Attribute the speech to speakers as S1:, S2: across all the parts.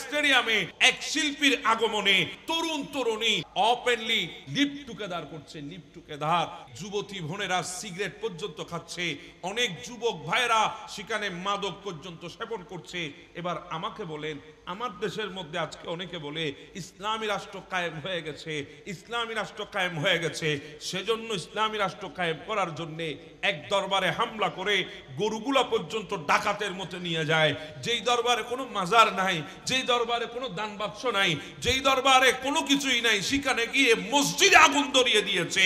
S1: স্টেডিয়ামে এক শিল্পীর আগমনে তরুণ তরুণী ওপেনলি লিপ টুগেদার করছে, লিপ টুগেদার। যুবতী বোনেরা সিগারেট পর্যন্ত খাচ্ছে, অনেক যুবক ভাইরা সেখানে মাদক পর্যন্ত সেবন করছে। এবার আমাকে বলেন, আমার দেশের মধ্যে আজকে অনেকে বলে ইসলামী রাষ্ট্র কায়েম হয়ে গেছে, ইসলামী রাষ্ট্র কায়েম হয়ে গেছে, সেজন্য ইসলামী রাষ্ট্র কায়েম করার জন্য এক দরবারে হামলা করে গরুগুলা পর্যন্ত ডাকাতের মতো নিয়ে যায়। যেই দরবারে কোনো মাজার নাই, যেই দরবারে কোনো দান বাক্স নাই, যেই দরবারে কোনো কিছুই নাই, সেখানে গিয়ে মসজিদে আগুন ধরিয়ে দিয়েছে।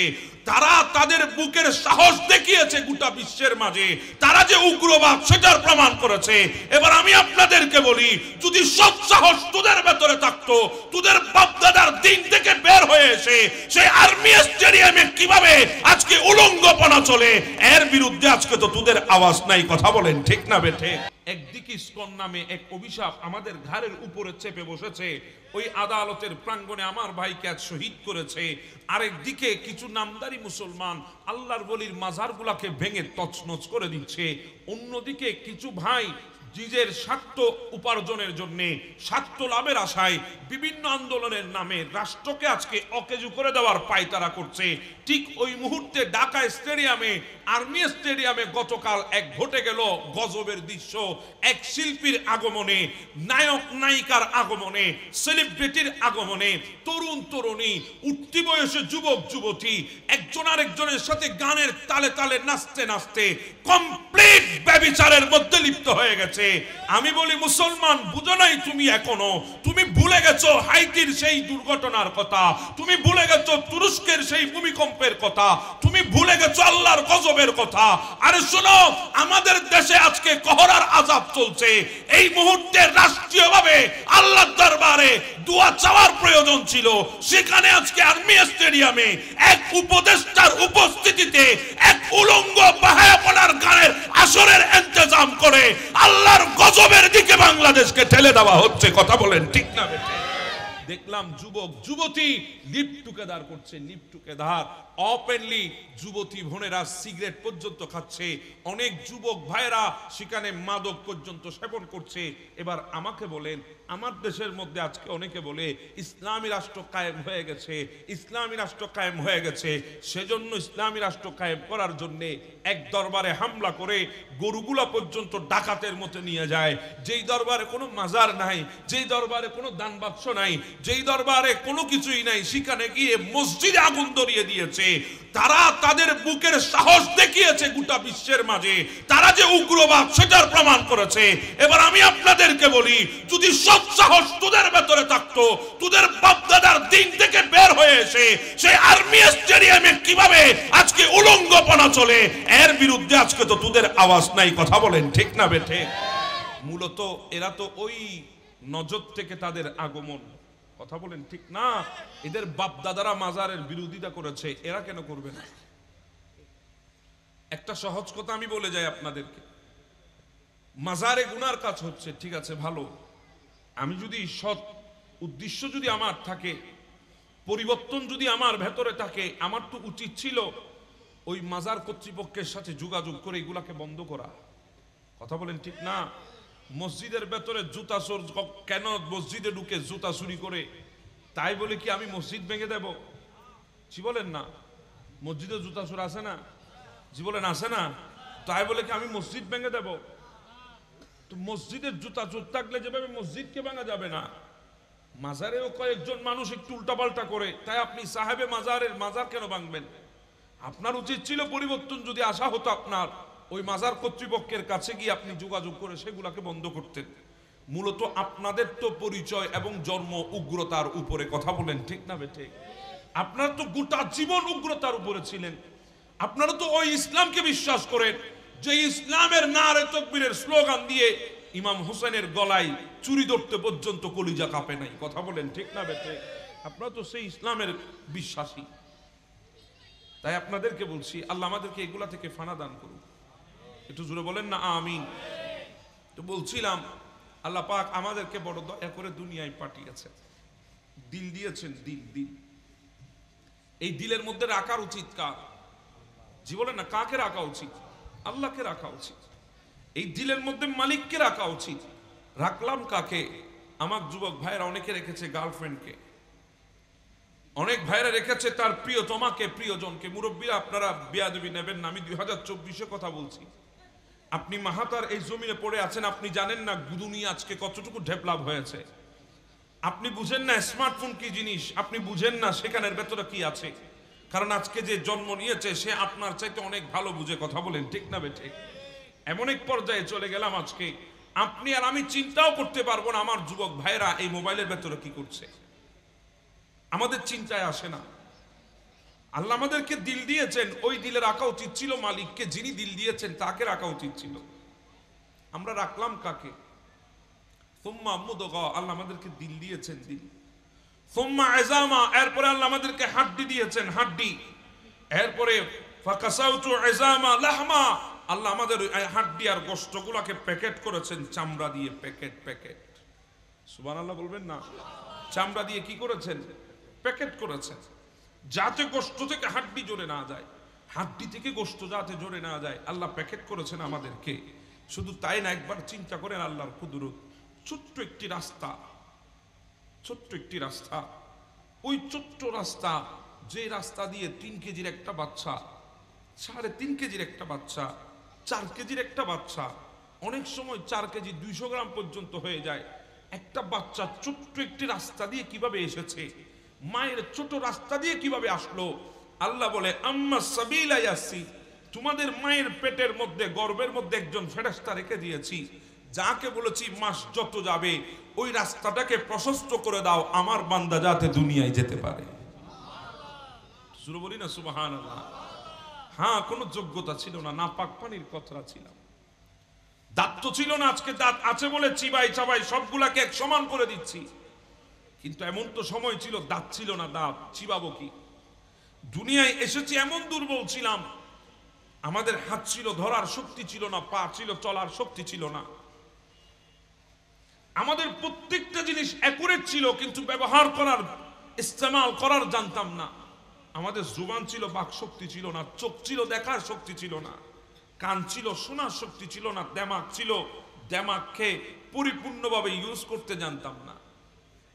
S1: তারা তাদের বুকের সাহস দেখিয়েছে গোটা বিশ্বের মাঝে, তারা যে উগ্রবাদ সেটার প্রমাণ করেছে। এবার আমি আপনাদেরকে বলি, যদি সব সাহস তোদের ভেতরে থাকতো, তোদের বাপদাদার দিন থেকে বের হয়ে এসে সেই আর্মি স্টেডিয়ামে কিভাবে আজকে উলঙ্গপনা চলে, এর বিরুদ্ধে আজকে তো তোদের আওয়াজ নাই। কথা বলেন ঠিক না বেঠে? একদিকে ইসকন নামে এক অভিশাপ আমাদের ঘাড়ের উপরে চেপে বসেছে, ওই আদালতের প্রাঙ্গণে আমার ভাইকে আজ শহীদ করেছে। আরেকদিকে কিছু নামদারি মুসলমান আল্লাহর ওলির মাজারগুলাকে ভেঙে তছনছ করে দিচ্ছে। অন্যদিকে কিছু ভাই নিজের স্বার্থ উপার্জনের জন্য, স্বার্থ লাভের আশায় বিভিন্ন আন্দোলনের নামে রাষ্ট্রকে আজকে অকেজু করে দেওয়ার পায়তারা করছে। ঠিক ওই মুহূর্তে ঢাকা স্টেডিয়ামে, আর্মি স্টেডিয়ামে গতকাল এক ঘটে গেল গজবের দৃশ্য। এক শিল্পীর আগমনে, নায়ক নায়িকার আগমনে, সেলিব্রিটির আগমনে তরুণ তরুণী, উঠতি বয়সে যুবক যুবতী একজন আরেকজনের সাথে গানের তালে তালে নাচতে নাচতে কমপ্লিট ব্যভিচারের মধ্যে লিপ্ত হয়ে গেছে। আমি বলি মুসলমান, বুঝো নাই তুমি এখনো? তুমি ভুলে গেছো হাইতির সেই দুর্ঘটনার কথা, তুমি ভুলে গেছো তুরস্কের সেই ভূমিকম্পের কথা, তুমি ভুলে গেছো আল্লাহর গজবের কথা। আরে শোনো, আমাদের দেশে আজকে কহরার আযাব চলছে। এই মুহূর্তে রাষ্ট্রীয়ভাবে আল্লাহর দরবারে দোয়া চাওয়ার প্রয়োজন ছিল। সেখানে আজকে আর্মি স্টেডিয়ামে এক উপদেষ্টার উপস্থিতিতে এক উলঙ্গ বাহায়াপনার গানের আসরের ইন্তজাম করে আল্লাহর গজবের দিকে বাংলাদেশকে ঠেলে দেওয়া হচ্ছে। কথা বলেন ঠিক না বেঠে? দেখলাম যুবক যুবতী লিপ টুগেদার করছে, লিপ টুগেদার। ওপেনলি যুবতী বোনেরা সিগারেট পর্যন্ত খাচ্ছে, অনেক যুবক ভাইরা সেখানে মাদক পর্যন্ত সেবন করছে। এবার আমাকে বলেন, আমার দেশের মধ্যে আজকে অনেকে বলে ইসলামী রাষ্ট্র কায়েম হয়ে গেছে, ইসলামী রাষ্ট্র কায়েম হয়ে গেছে, সেজন্য ইসলামী রাষ্ট্র কায়েম করার জন্য এক দরবারে হামলা করে গরুগুলা পর্যন্ত ডাকাতের মতো নিয়ে যায়। যেই দরবারে কোনো মাজার নাই, যেই দরবারে কোনো দান বাক্স নাই, যেই দরবারে কোনো কিছুই নাই, সেখানে গিয়ে মসজিদে আগুন ধরিয়ে দিয়েছে। তারা তাদের বুকের সাহস দেখিয়েছে গোটা বিশ্বের মাঝে, তারা যে উগ্রবাদ সেটার প্রমাণ করেছে। এবার আমি আপনাদেরকে বলি, যদি সব সাহস তোদের ভেতরে থাকতো, তোদের বাপদাদার দিন থেকে বের হয়ে এসে সেই আর্মি স্টেডিয়ামে কিভাবে আজকে উলঙ্গপনা চলে, এর বিরুদ্ধে আজকে তো তোদের আওয়াজ নাই। কথা বলেন ঠিক না বেঠে? মূলত এরা তো ওই নজর থেকে তাদের আগমন। কথা বলেন ঠিক না? এদের বাপ দাদারা মাজারের বিরোধিতা করেছে, এরা কেন করবে না? একটা সহজ কথা আমি বলে যাই আপনাদেরকে, মাজারে গুনার কাজ হচ্ছে, ঠিক আছে ভালো। আমি যদি সৎ উদ্দেশ্য যদি আমার থাকে, পরিবর্তন যদি আমার ভেতরে থাকে, আমার তো উচিত ছিল ওই মাজার কর্তৃপক্ষের সাথে যোগাযোগ করে এগুলাকে বন্ধ করা। কথা বলেন ঠিক না? মসজিদের ভেতরে জুতা চোর কেন মসজিদে ঢুকে জুতা চুরি করে, তাই বলে কি আমি মসজিদ ভেঙে দেব? জি বলেন না? মসজিদে জুতা চোর আছে না? জি বলেন আছে না? তাই বলে কি আমি মসজিদ ভেঙে দেব? তো মসজিদের জুতা চোর থাকলে যেভাবে মসজিদকে ভাঙা যাবে না, মাজারেও কয়েকজন মানুষ একটু উল্টাপাল্টা করে, তাই আপনি সাহেবে মাজারের মাজার কেন ভাঙবেন? আপনার উচিত ছিল পরিবর্তন যদি আসা হতো, আপনার ওই মাজার কর্তৃপক্ষের কাছে গিয়ে আপনি যোগাযোগ করে সেগুলাকে বন্ধ করতেন। মূলত আপনাদের তো পরিচয় এবং জন্ম উগ্রতার উপরে। কথা বলেন ঠিক না বেঠে? আপনারা তো গোটা জীবন উগ্রতার উপরে ছিলেন। আপনারা তো ওই ইসলামকে বিশ্বাস করেন যে ইসলামের নারে তাকবীরের স্লোগান দিয়ে ইমাম হোসেনের গলায় চুরি ধরতে পর্যন্ত কলিজা কাঁপে নাই। কথা বলেন ঠিক না বেঠে? আপনারা তো সেই ইসলামের বিশ্বাসী। তাই আপনাদেরকে বলছি, আল্লাহ আমাদেরকে এগুলা থেকে ফানা দান করুন। একটু জোরে বলেন না আমিন। তো বলছিলাম, আল্লাহ পাক আমাদেরকে বড় দয়া করে দুনিয়ায় পাঠিয়েছেন, দিল দিয়েছেন, দিল দিল। এই দিলের মধ্যে রাখার উচিত কার? জি বলেন না, কাকে রাখা উচিত? আল্লাহকে রাখা উচিত। এই দিলের মধ্যে মালিককে রাখা উচিত। রাখলাম কাকে? আমার যুবক ভাইরা অনেকে রেখেছে গার্লফ্রেন্ডকে, অনেক ভাইরা রেখেছে তার প্রিয়তমাকে, প্রিয়জনকে। মুরব্বীরা আপনারা বেয়াদবি নেবেন না, আমি 2024 কথা বলছি। আপনি মাহাতার এই জমিনে পড়ে আছেন, আপনি জানেন না দুনিয়া আজকে কতটুকু ডেভেলপ হয়েছে। আপনি বুঝেন না স্মার্টফোন কি জিনিস, আপনি বুঝেন না সেখানের ভেতরে কি আছে। কারণ আজকে যে জন্ম নিয়েছে সে আপনার চাইতে অনেক ভালো বুঝে। কথা বলেন ঠিক না বেঠে? এমন এক পর্যায়ে চলে গেলাম আজকে আপনি আর আমি চিন্তাও করতে পারবো না আমার যুবক ভাইরা এই মোবাইলের ভেতরে কি করছে, আমাদের চিন্তায় আসে না। আল্লাহ আমাদেরকে দিল দিয়েছেন, ওই দিলে রাখা উচিত ছিল মালিককে, যিনি দিল দিয়েছেন তাকে রাখা উচিত ছিল। আমরা রাখলাম কাকে? সুম্মা মুদগা, আল্লাহ আমাদেরকে দিল দিয়েছেন দিল। সুম্মা ইজামা, এরপরে আল্লাহ আমাদেরকে হাড্ডি দিয়েছেন হাড্ডি। এরপরে ফাকাসাউতু ইজামা লাহমা, আল্লাহ আমাদের হাড্ডি আর গোশতগুলোকে প্যাকেট করেছেন চামড়া দিয়ে। প্যাকেট প্যাকেট, সুবহানাল্লাহ বলবেন না? চামড়া দিয়ে কি করেছেন? প্যাকেট করেছেন, যাতে গোশত থেকে হাড্ডি জোরে না যায়, হাড্ডি থেকে গোশত যাতে জোরে না যায়। আল্লাহ প্যাকেট করেছেন আমাদেরকে। শুধু তাই না, একবার চিন্তা করেন আল্লাহর কুদরত। ছোট্ট একটি রাস্তা, ছোট্ট একটি রাস্তা, ওই ছোট্ট রাস্তা, যে রাস্তা দিয়ে 3 কেজির একটা বাচ্চা, 3.5 কেজির একটা বাচ্চা, 4 কেজির একটা বাচ্চা, অনেক সময় 4 কেজি 200 গ্রাম পর্যন্ত হয়ে যায়। একটা বাচ্চা ছোট্ট একটি রাস্তা দিয়ে কিভাবে এসেছে, মায়ের ছোট রাস্তা দিয়ে কিভাবে আসলো। আল্লাহ বলে আম্মা সাবিলা ইয়াসি, তোমাদের মায়ের পেটের মধ্যে, গর্ভের মধ্যে একজন ফেরেশতা রেখে দিয়েছি, যাকে বলেছি মাস যত যাবে ওই রাস্তাটাকে প্রশস্ত করে দাও, আমার বান্দা যাতে দুনিয়ায় যেতে পারে। শুরু বলি না সুবহানাল্লাহ। হ্যাঁ, কোনো যোগ্যতা ছিল না, নাপাক পানির কতরা ছিলাম, দাঁত তো ছিল না। আজকে দাঁত আছে বলে চিবাই চাবাই সবগুলাকে এক সমান করে দিচ্ছি, কিন্তু এমন তো সময় ছিল দাঁত ছিল না, দাঁত চিবাবো কি? দুনিয়ায় এসেছি এমন দুর্বল ছিলাম, আমাদের হাত ছিল ধরার শক্তি ছিল না, পা ছিল চলার শক্তি ছিল না। আমাদের প্রত্যেকটা জিনিস অ্যাকুরেট ছিল, কিন্তু ব্যবহার করার, ইস্তেমাল করার জানতাম না। আমাদের জুবান ছিল, বাক শক্তি ছিল না, চোখ ছিল, দেখার শক্তি ছিল না, কান ছিল, শোনার শক্তি ছিল না, দেমাগ ছিল, দেমাগকে পরিপূর্ণভাবে ইউজ করতে জানতাম না।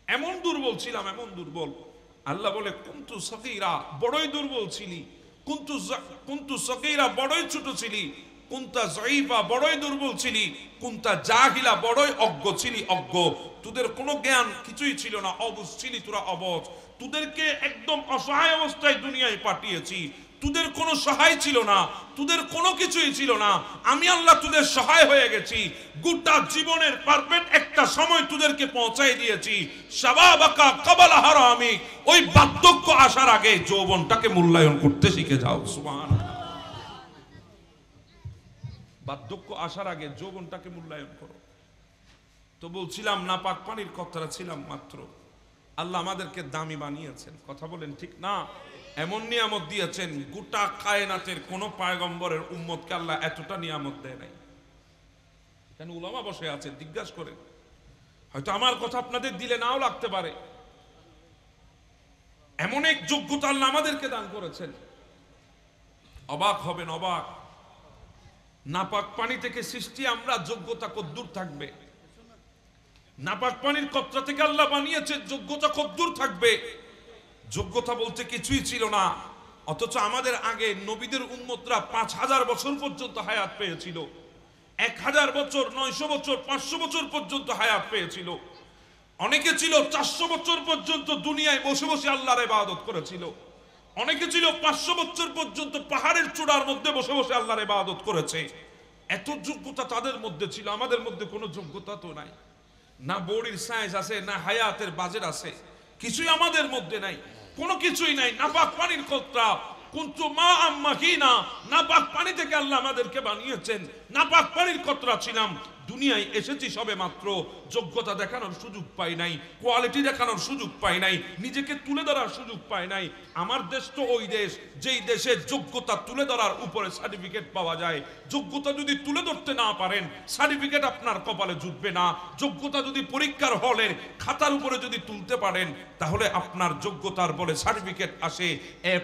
S1: এমন দুর্বল ছিলাম, এমন দুর্বল। আল্লাহ বলে কুনতু সগীরা, বড়ই দুর্বল ছিলি। কুনতু সগীরা, বড়ই ছোট ছিলি। কুনতা যায়ীফা, বড়ই দুর্বল ছিলি। কুনতা জাহিলা, বড়ই অজ্ঞ ছিলি, অজ্ঞ। তোদের কোনো জ্ঞান কিছুই ছিল না, অবুঝ ছিলি তোরা, অবুঝ। তোদেরকে একদম অসহায় অবস্থায় দুনিয়ায় পাঠিয়েছি, তোদের কোনো সহায় ছিল না, তোদের কোনো কিছুই ছিল না। আমি আল্লাহ তোদের সহায় হয়ে গেছি, গোটা জীবনের পারফেক্ট একটা সময় তোদেরকে পৌঁছাই দিয়েছি। শাবাবাকা ক্বাবলা হারামিক, ওই বার্ধক্য আসার আগে যৌবনটাকে মূল্যায়ন করতে শিখে যাও। সুবহানাল্লাহ। বার্ধক্য আসার আগে যৌবনটাকে মূল্যায়ন করো। তো বলছিলাম নাপাক পানির কতরা ছিলাম মাত্র। আল্লাহ আমাদেরকে দামি বানিয়েছেন, কথা বলেন ঠিক না? এমন নিয়ামত দিয়েছেন, গোটা কায়নাতের কোন পয়গম্বরের উম্মতকে আল্লাহ এতটা নিয়ামত দেয় নাই। কেন? উলামা বসে আছেন, জিজ্ঞাসা করেন। হয়তো আমার কথা আপনাদের দিলে নাও লাগতে পারে, এমন এক যোগ্যতা আল্লাহ আমাদেরকে দান করেছেন। অবাক হবেন, অবাক। নাপাক পানি থেকে সৃষ্টি, আমরা যোগ্যতা কদ্দূর থাকবে? নাপাক পানির কতরা থেকে আল্লাহ বানিয়েছে, যোগ্যতা কদ্দূর থাকবে? যোগ্যতা বলতে কিছুই ছিল না, অথচ আমাদের আগে নবীদের উম্মতরা 5000 বছর পর্যন্ত হায়াত পেয়েছিল, 1000 বছর, 900 বছর, 500 বছর পর্যন্ত হায়াত পেয়েছিল। অনেকে ছিল 400 বছর পর্যন্ত দুনিয়ায় বসে বসে আল্লাহর ইবাদত করেছিল। অনেকে ছিল 500 বছর পর্যন্ত পাহাড়ের চূড়ার মধ্যে বসে বসে আল্লাহর ইবাদত করেছে। এত যোগ্যতা তাদের মধ্যে ছিল, আমাদের মধ্যে কোনো যোগ্যতা তো নাই। না বডির সাইজ আছে, না হায়াতের বাজেট আছে, কিছুই আমাদের মধ্যে নাই, কোনো কিছুই নাই। নাপাক পানির কতরা, কুনতু মা আম্মাহিনা, নাপাক পানি থেকে আল্লাহ আমাদেরকে বানিয়েছেন। নাপাক পানির কতরা ছিলাম, দুনিয়ায় এসেছি সবে মাত্র, যোগ্যতা দেখানোর সুযোগ পাই নাই, কোয়ালিটি দেখানোর সুযোগ পাই নাই, নিজেকে তুলে ধরার সুযোগ পাই নাই। আমার দেশ তো ওই দেশ যেই দেশে যোগ্যতা তুলে ধরার উপরে সার্টিফিকেট পাওয়া যায়। যোগ্যতা যদি তুলে ধরতে না পারেন, সার্টিফিকেট আপনার কপালে জুটবে না। যোগ্যতা যদি পরীক্ষার হলের খাতার উপরে যদি তুলতে পারেন, তাহলে আপনার যোগ্যতার বলে সার্টিফিকেট আসে A+,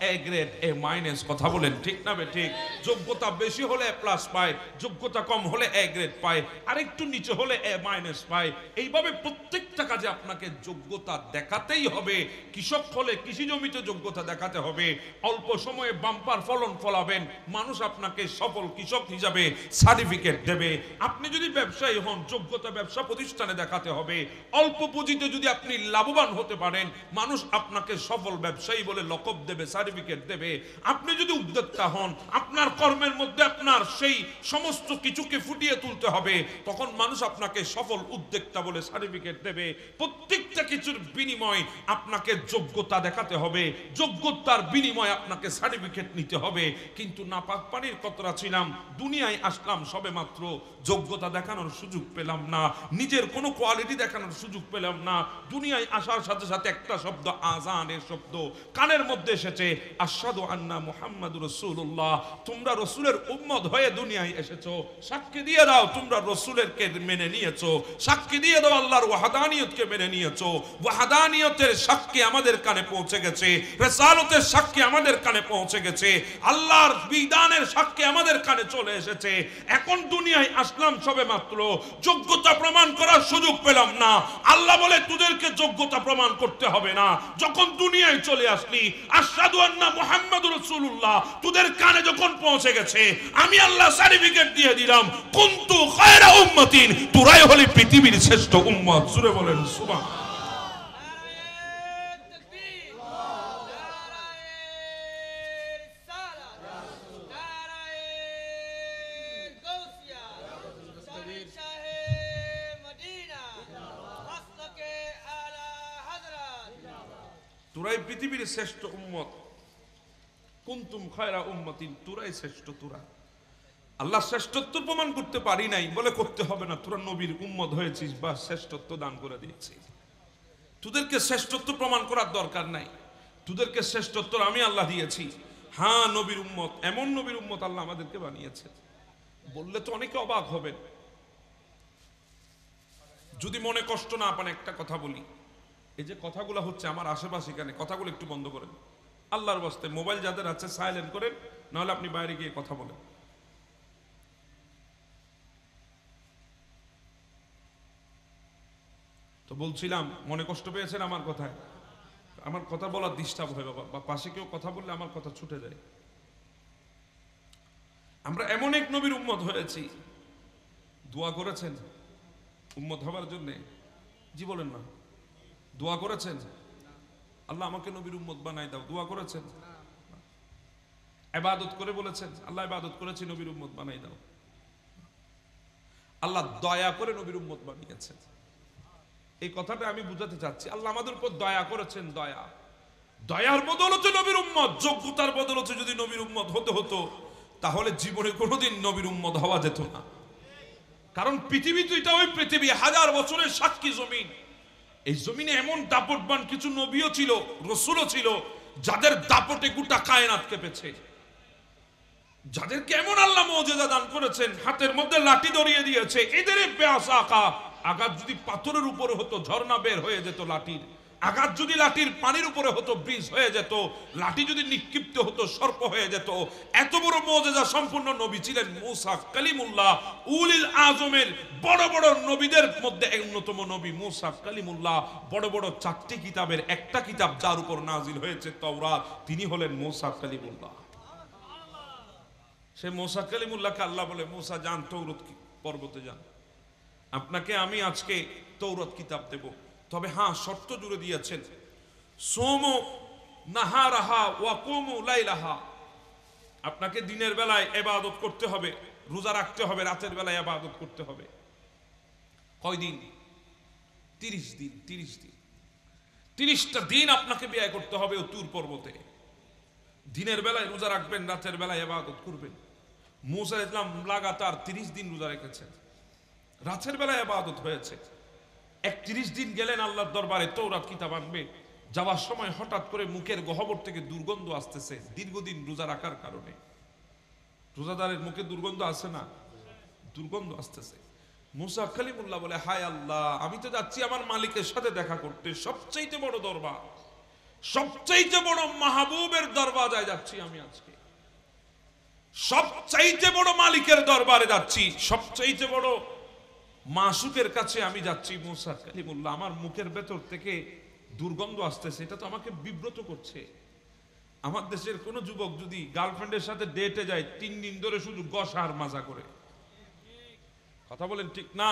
S1: A গ্রেড, A-। কথা বলেন ঠিক না বে ঠিক? যোগ্যতা বেশি হলে A+ পায়, পায়, যোগ্যতা কম হলে এ গ্রেড পায়, আরেকটু নিচে হলে এ মাইনাস পায়। এইভাবে প্রত্যেকটা কাজে আপনাকে যোগ্যতা দেখাতেই হবে। কৃষক হলে কৃষি জমিতে যোগ্যতা দেখাতে হবে। অল্প সময়ে বাম্পার ফলন ফলাবেন, মানুষ আপনাকে সফল কৃষক হিসাবে সার্টিফিকেট দেবে। আপনি যদি ব্যবসায়ী হন, যোগ্যতা ব্যবসা প্রতিষ্ঠানে দেখাতে হবে। অল্প পুঁজিতে যদি আপনি লাভবান হতে পারেন, মানুষ আপনাকে সফল ব্যবসায়ী বলে লকব দেবে, সার্টিফিকেট দেবে। আপনি যদি উদ্যোক্তা হন, আপনার কর্মের মধ্যে আপনার সেই সমস্ত কিছুকে ফুটিয়ে তুলতে হবে, তখন মানুষ আপনাকে সফল উদ্যোক্তা বলে সার্টিফিকেট দেবে। প্রত্যেকটা কিছুর বিনিময় আপনাকে যোগ্যতা দেখাতে হবে, যোগ্যতার বিনিময়ে আপনাকে সার্টিফিকেট নিতে হবে। কিন্তু নাপাক পানির কতরা ছিলাম, দুনিয়ায় আসলাম সবে মাত্র, যোগ্যতা দেখানোর সুযোগ পেলাম না, নিজের কোনো কোয়ালিটি দেখানোর সুযোগ পেলাম না। দুনিয়ায় আসার সাথে সাথে একটা শব্দ, আযানের শব্দ কানের মধ্যে এসেছে, আশহাদু আন্না মুহাম্মাদুর রাসূলুল্লাহ। তোমরা রাসূলের উম্মত হয়ে দুনিয়ায় এসেছো, সাক্ষী দিয়ে দাও তোমরা রাসূলেরকে মেনে নিয়েছো, সাক্ষী দিয়ে দাও আল্লাহর ওয়াহদানিয়তকে মেনে নিয়েছো। ওয়াহদানিয়তের সাক্ষী আমাদের কানে পৌঁছে গেছে, রিসালাতের সাক্ষী আমাদের কানে পৌঁছে গেছে, আল্লাহর বিধানের সাক্ষী আমাদের কানে চলে এসেছে। এখন দুনিয়ায় আসলাম সবে মাত্র, যোগ্যতা প্রমাণ করার সুযোগ পেলাম না। আল্লাহ বলে তোদেরকে যোগ্যতা প্রমাণ করতে হবে না। যখন দুনিয়ায় চলে আসলি, আশহাদু আন্না মুহাম্মাদুর রাসূলুল্লাহ তোদের কানে যখন পৌঁছে গেছে, আমি আল্লাহ সার্টিফিকেট দিয়ে দিলাম, কুনতু খায়রা উম্মাতিন, তোরাই হলি পৃথিবীর শ্রেষ্ঠ উম্মত। জোরে বলেন সুবহান। তোরাই পৃথিবীর শ্রেষ্ঠ উম্মত, কুনতুম খায়রা উম্মাতিন, তোরাই শ্রেষ্ঠ। তোরা আল্লাহ শ্রেষ্ঠত্ব প্রমাণ করতে পারি নাই বলে করতে হবে না, তোরা নবীর উম্মত হয়েছিস বা শ্রেষ্ঠত্ব দান করে দিয়েছিস। তোদেরকে শ্রেষ্ঠত্ব প্রমাণ করার দরকার নাই, তোদেরকে শ্রেষ্ঠত্ব আমি আল্লাহ দিয়েছি। হ্যাঁ, নবীর উম্মত, এমন নবীর উম্মত আল্লাহ আমাদেরকে বানিয়েছে। বললে তো অনেকে অবাক হবেন। যদি মনে কষ্ট না পান, একটা কথা বলি, এই যে কথাগুলো হচ্ছে আমার আশেপাশে, এখানে কথাগুলো একটু বন্ধ করেন আল্লাহর ওয়াস্তে। মোবাইল যাদের আছে সাইলেন্ট করেন, নাহলে আপনি বাইরে গিয়ে কথা বলেন। তো বলছিলাম, মনে কষ্ট পেয়েছেন আমার কথায়? আমার কথা বলার ডিস্টার্ব হয় বাবা, বা পাশে কেউ কথা বললে আমার কথা ছুটে যায়। আমরা এমন এক নবীর উম্মত হয়েছি। দোয়া করেছেন উম্মত হবার জন্য? জি বলেন না। দোয়া করেছেন আল্লাহ আমাকে নবীর উম্মত বানাই দাও? দোয়া করেছেন? ইবাদত করে বলেছেন আল্লাহ ইবাদত করেছি, নবীর উম্মত বানাই দাও? আল্লাহ দয়া করে নবীর উম্মত বানিয়েছেন। এই কথাটা আমি বুঝাতে চাচ্ছি, আল্লাহ আমাদের উপর দয়া করেছেন। দয়া, দয়ার বদৌলতে নবীর উম্মত, যোগ্যতার বদৌলতে যদি নবীর উম্মত হতে হতো, তাহলে জীবনে কোনোদিন নবীর উম্মত হওয়া যেত না। কারণ পৃথিবী তো এটা ওই পৃথিবী, হাজার বছরের সাক্ষী জমিন। এই জমিনে এমন দাপটবান কিছু নবীও ছিল, রসুলও ছিল, যাদের দাপটে গোটা কায়নাত কেঁপেছে, যাদেরকে এমন আল্লাহ মুজিজা দান করেছেন, হাতের মধ্যে লাঠি ধরিয়ে দিয়েছে, এদের ব্যাস আঁকা। আঘাত যদি পাথরের উপরে হতো, ঝর্ণা বের হয়ে যেত লাঠির। আঘাত যদি লাঠির পানির উপরে হতো, ব্রিজ হয়ে যেত। লাঠি যদি নিক্ষিপ্ত হতো, সর্প হয়ে যেত। এত বড় মুজিজা সম্পূর্ণ নবী ছিলেন মূসা কালিমুল্লাহ, উলিল আজমের বড় বড় নবীদের মধ্যে অন্যতম নবী মূসা কালিমুল্লাহ। বড় বড় 4টি কিতাবের একটা কিতাব যার উপর নাজিল হয়েছে তাওরাত, তিনি হলেন মূসা কালিমুল্লাহ। সে মূসা কালিমুল্লাহকে আল্লাহ বলে, মূসা যান তৌরাত পর্বতে যান, আপনাকে আমি আজকে তৌরাত কিতাব দেব। তবে হ্যাঁ, শর্ত জুড়ে দিয়েছেন, সোমো নাহারাহা ওয়া কুমু লাইলাহা, আপনাকে দিনের বেলায় ইবাদত করতে হবে, রোজা রাখতে হবে, রাতের বেলায় ইবাদত করতে হবে। কয়দিন? 30 দিন। 30টা দিন আপনাকে ব্যয় করতে হবে ও তুর পর্বতে। দিনের বেলায় রোজা রাখবেন, রাতের বেলায় ইবাদত করবেন। মূসা ইসলাম লাগাতার 30 দিন রোজা রেখেছেন, রাতের বেলায় ইবাদত হয়েছে। 31 দিন গেলেন আল্লাহর দরবারে তৌরাত কিতাব আনবে। যাওয়ার সময় হঠাৎ করে মুখের গহ্বর থেকে দুর্গন্ধ আসতেছে, দীর্ঘদিন রোজা রাখার কারণে। রোজাদারের মুখে দুর্গন্ধ আসে না? দুর্গন্ধ আসতেছে। মূসা কালিমুল্লাহ বলে, হায় আল্লাহ, আমি তো যাচ্ছি আমার মালিকের সাথে দেখা করতে, সবচাইতে বড় দরবার, সবচাইতে বড় মাহবুবের দরবাজায় যাচ্ছি আমি আজকে। সবচাইতে বড় মালিকের দরবারে যাচ্ছি, সবচাইতে বড় মাসুকের কাছে আমি যাচ্ছি। মুসা কালিমুল্লাহ, আমার মুখের ভেতর থেকে দুর্গন্ধ আসতেছে, এটা তো আমাকে বিব্রত করছে। আমার দেশের কোন যুবক যদি গার্লফ্রেন্ডের সাথে ডেটে যায় 3 দিন ধরে শুধু গসা আর মাজা করে, কথা বলেন ঠিক না?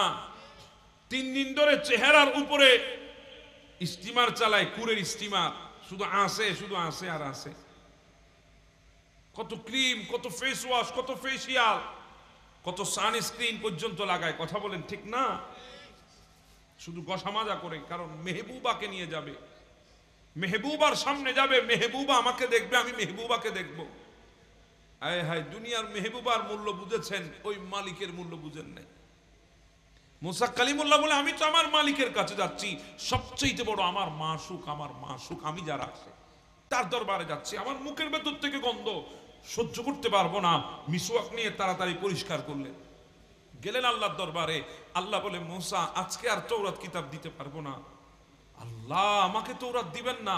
S1: 3 দিন ধরে চেহারার উপরে স্টিমার চালায়, কুরের স্টিমার, শুধু আসে, শুধু আসে আর আসে। কত ক্রিম, কত ফেস ওয়াশ, কত ফেসিয়াল, কত সানস্ক্রিন পর্যন্ত লাগায়, কথা বলেন ঠিক না? শুধু গসা মাজা করে, কারণ মেহবুবাকে নিয়ে যাবে, মেহবুবার সামনে যাবে, মেহবুবা আমাকে দেখবে, আমি মেহবুবাকে দেখব। আয় হায়, দুনিয়ার মেহবুবার মূল্য বুঝেছেন, ওই মালিকের মূল্য বুঝেন নাই। মুসা কালিমুল্লাহ বলে, আমি তো আমার মালিকের কাছে যাচ্ছি, সবচেয়ে বড় আমার মাসুক, আমার মাসুক আমি যারা আছে তার দরবারে যাচ্ছি। আমার মুখের ভেতর থেকে গন্ধ সহ্য করতে পারবো না, মিসওয়াক নিয়ে তাড়াতাড়ি পরিষ্কার করলেন, গেলেন আল্লাহর দরবারে। আল্লাহ বলে, মুসা আজকে আর তৌরাত কিতাব দিতে পারবো না। আল্লাহ, আমাকে তৌরাত দিবেন না?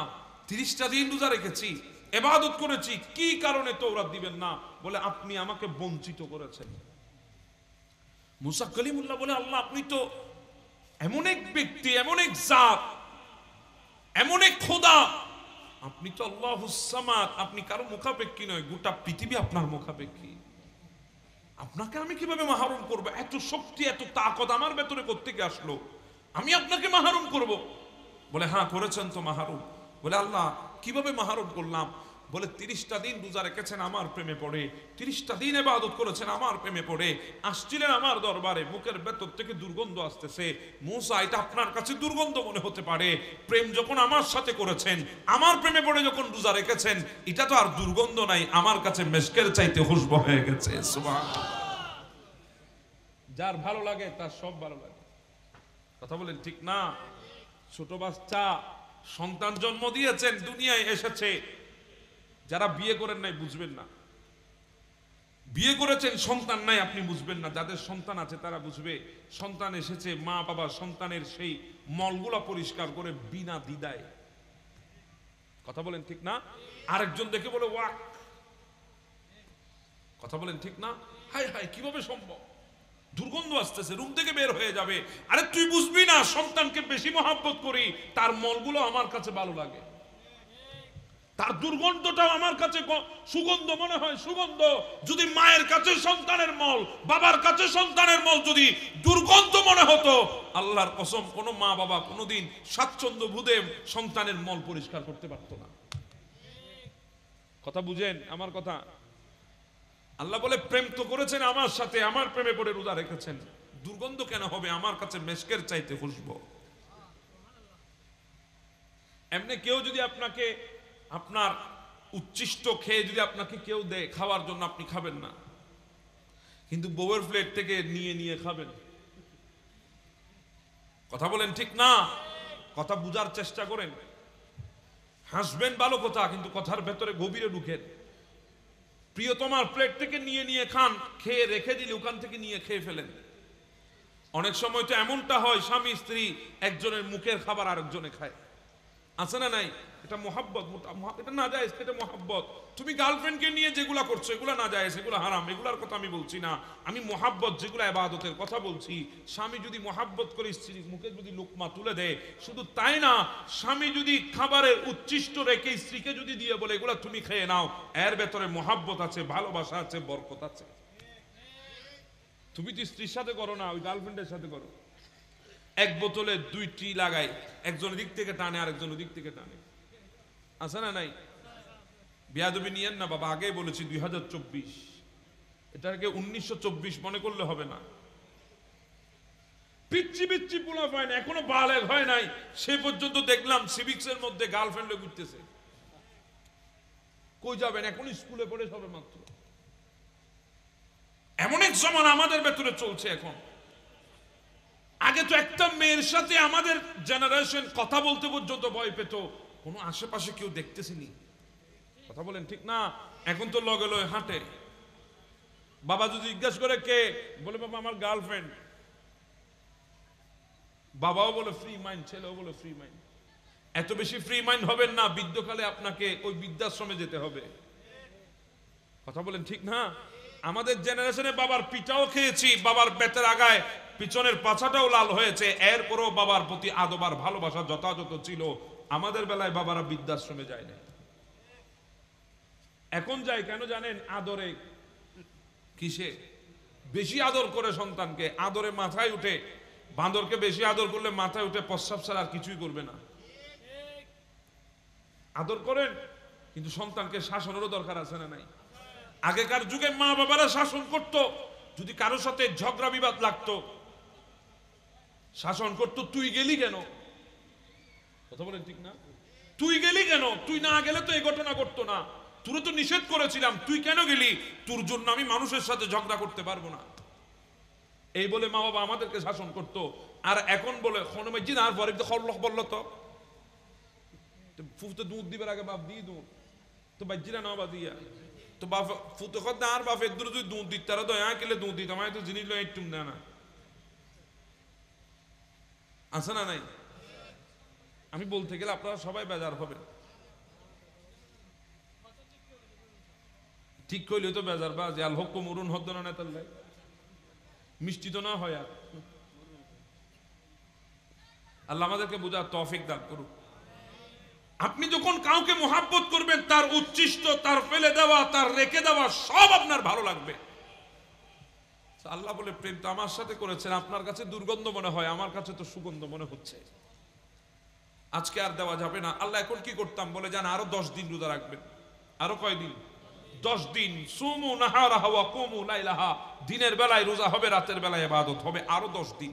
S1: 30টা দিন রোজা রেখেছি, ইবাদত করেছি, কি কারণে তৌরাত দিবেন না? বলে, আপনি আমাকে বঞ্চিত করেছেন। মুসা কালিমুল্লাহ বলে, আল্লাহ আপনি তো এমন এক ব্যক্তি, এমন এক জাত, এমন এক খোদা, আপনি তো আল্লাহুস সামাদ, আপনি কারো মুখাপেক্ষী নয়, গোটা পৃথিবী আপনার মুখাপেক্ষী। আপনাকে আমি কিভাবে মাহরুম করব? এত শক্তি, এত তাকত আমার ভেতরে কোত্থেকে আসলো? আমি আপনাকে মাহরুম করব? বলে, হ্যাঁ করেছেন তো মাহরুম। বলে, আল্লাহ কিভাবে মাহরুম করলাম? বলে, 30টা দিন রোজা রেখেছেন আমার প্রেমে পড়ে, 30টা দিন ইবাদত করেছেন আমার প্রেমে পড়ে, আসছিলেন আমার দরবারে, মুখের ভেতর থেকে দুর্গন্ধ আসতেছে। মুসা, এটা আপনার কাছে দুর্গন্ধ মনে হতে পারে, প্রেম যখন আমার সাথে করেছেন, আমার প্রেমে পড়ে যখন রোজা রেখেছেন, এটা তো আর দুর্গন্ধ নাই, আমার কাছে মেশকের চাইতে খুশবু হয়ে গেছে। সুবহানাল্লাহ। যার ভালো লাগে তার সব ভালো লাগে, কথা বলেন ঠিক না? ছোট বাচ্চা সন্তান জন্ম দিয়েছেন, দুনিয়ায় এসেছে, যারা বিয়ে করেন নাই বুঝবেন না, বিয়ে করেছেন সন্তান নাই আপনি বুঝবেন না, যাদের সন্তান আছে তারা বুঝবে। সন্তান এসেছে, মা বাবা সন্তানের সেই মলগুলা পরিষ্কার করে বিনা দ্বিধায়, কথা বলেন ঠিক না? আরেকজন দেখে বলে ওয়াক, কথা বলেন ঠিক না? হায় হায়, কিভাবে সম্ভব? দুর্গন্ধ আসতেছে, রুম থেকে বের হয়ে যাবে। আরে তুই বুঝবি না, সন্তানকে বেশি মহব্বত করি, তার মলগুলো আমার কাছে ভালো লাগে, তার দুর্গন্ধটাও আমার কাছে সুগন্ধ মনে হয়, সুগন্ধ। যদি মায়ের কাছে সন্তানের মল, বাবার কাছে সন্তানের মল যদি দুর্গন্ধ মনে হতো, আল্লাহর কসম কোন মা বাবা কোনোদিন স্বাচ্ছন্দ্য বোধে সন্তানের মল পরিষ্কার করতে পারতো না। কথা বুঝেন আমার কথা? আল্লাহ বলে, প্রেম তো করেছেন আমার সাথে, আমার প্রেমে পড়ে রোজা রেখেছেন, দুর্গন্ধ কেন হবে? আমার কাছে মেশকের চাইতে খুশবু। এমনি কেউ যদি আপনাকে, আপনার উচ্ছিষ্ট খেয়ে যদি আপনাকে কেউ দেয় খাওয়ার জন্য, আপনি খাবেন না, কিন্তু বউয়ের প্লেট থেকে নিয়ে নিয়ে খাবেন, কথা বলেন ঠিক না? কথা বুঝার চেষ্টা করেন। হাসবেন ভালো কথা, কিন্তু কথার ভেতরে গভীরে ঢুকেন। প্রিয়তমার প্লেট থেকে নিয়ে নিয়ে খান, খেয়ে রেখে দিলে ওখান থেকে নিয়ে খেয়ে ফেলেন। অনেক সময় তো এমনটা হয়, স্বামী স্ত্রী একজনের মুখের খাবার আরেকজনে খায়, আছে না নাই? এটা মহাব্বত, এটা না যায়, এটা মহাব্বত। তুমি গার্লফ্রেন্ডকে নিয়ে যেগুলা করছো এগুলা না যায়, সেগুলো হারাম, এগুলার কথা আমি বলছি না। আমি মহাব্বত যেগুলো ইবাদতের কথা বলছি। স্বামী যদি মহাব্বত করে স্ত্রীর মুখে যদি লোকমা তুলে দেয়, শুধু তাই না, স্বামী যদি খাবারের উচ্ছিষ্ট রেখে স্ত্রীকে যদি দিয়ে বলে এগুলা তুমি খেয়ে নাও, এর ভেতরে মহাব্বত আছে, ভালোবাসা আছে, বরকত আছে। তুমি তো স্ত্রীর সাথে করো না, ওই গার্লফ্রেন্ডের সাথে করো। এক বোতলে 2টি লাগাই, একজন দিক থেকে টানে আরেকজন দিক থেকে টানে, আছে না নাই? বিয়াদবি নিয়েন না বাবা, আগেই বলেছি 2024, এটাকে 1924 মনে করলে হবে না। পিচ্ছি পিচ্ছি পোলা পায় না, এখনো বালেগ হয় নাই, সে পর্যন্ত দেখলাম সিভিক্সের মধ্যে গার্লফ্রেন্ডে ঘুরতেছে। কই যাবেন? এখন স্কুলে পড়ে সবে মাত্র। এমন এক জমানা আমাদের ভেতরে চলছে এখন। আগে তো একটা মেয়ের সাথে আমাদের জেনারেশন কথা বলতে পর্যন্ত ভয় পেত, কোনো আশেপাশে কেউ দেখতেছিনি, কথা বলেন ঠিক না? এখন তো লগে লগে হাঁটে। বাবা যদি জিজ্ঞাসা করে কে, বলে বাবা আমার গার্লফ্রেন্ড। বাবাও বলে ফ্রি মাইন্ড, ছেলেও বলে ফ্রি মাইন্ড। এত বেশি ফ্রি মাইন্ড হবেন না, বৃদ্ধকালে আপনাকে ওই বৃদ্ধাশ্রমে যেতে হবে। কথা বলেন ঠিক না? আমাদের জেনারেশনে বাবার পিঠাও খেয়েছি, বাবার পেটের আগায় পিছনের পাছাটাও লাল হয়েছে, এরপরও বাবার প্রতি আদব আর ভালোবাসা যথাযথ ছিল। আমাদের বেলায় বাবারা বৃদ্ধাশ্রমে যায় না, এখন যায় কেন জানেন? আদরে। কিসে বেশি আদর করে সন্তানকে? আদরে মাথায় উঠে। বাঁদরকে বেশি আদর করলে মাথায় উঠে প্রস্রাব ছাড়া আর কিছুই করবে না। আদর করেন, কিন্তু সন্তানকে শাসনেরও দরকার আছে না নাই? আগেকার যুগে মা বাবারা শাসন করত, যদি কারোর সাথে ঝগড়া বিবাদ লাগতো শাসন করত, তুই গেলি কেন? কথা বলেন ঠিক না? তুই গেলি কেন? তুই না গেলে তো এই ঘটনা ঘটতো না, তুই তো নিষেধ করেছিলাম, তুই কেন গেলি? তোর জন্য আমি মানুষের সাথে ঝগড়া করতে পারবো না। এই বলে মা বাবা আমাদেরকে শাসন করত। আর এখন বলে খনমেজি না, আর পরে তো খরলখ বললো তো ফুফতে দুধ দিবার আগে বাপ দিয়ে দুধ তো বাজ্জিরা না বা দিয়া তো বাপ ফুতে খদ আর বাপ এর তুই দুধ দিত তারা তো কেলে দুধ দিত আমায় তো জিনিস লো একটু দেয় না, আছে না নাই? আমি বলতে গেলে আপনারা সবাই বেজার হবেন। ঠিক কইলে তো বেজার বা যে আল হক মরুন হদ্দ না নেতার লাই মিষ্টি তো না হয়। আর আল্লাহ আমাদেরকে বোঝার তৌফিক দান করুক। আপনি যখন কাউকে মোহাব্বত করবেন, তার উচ্ছিষ্ট, তার ফেলে দেওয়া, তার রেখে দেওয়া সব আপনার ভালো লাগবে। আল্লাহ বলে প্রেম তো আমার সাথে করেছেন, আপনার কাছে দুর্গন্ধ মনে হয়, আমার কাছে তো সুগন্ধ মনে হচ্ছে, আজকে আর দেওয়া যাবে না। আল্লাহ এখন কি করতাম বলে জান, আরো 10 দিন রোজা রাখবেন। আরো কয়দিন? 10 দিন। সুমু নাহারাহা ওয়া কুমু লাইলাহা, দিনের বেলায় রোজা হবে, রাতের বেলায় ইবাদত হবে। আরো 10 দিন,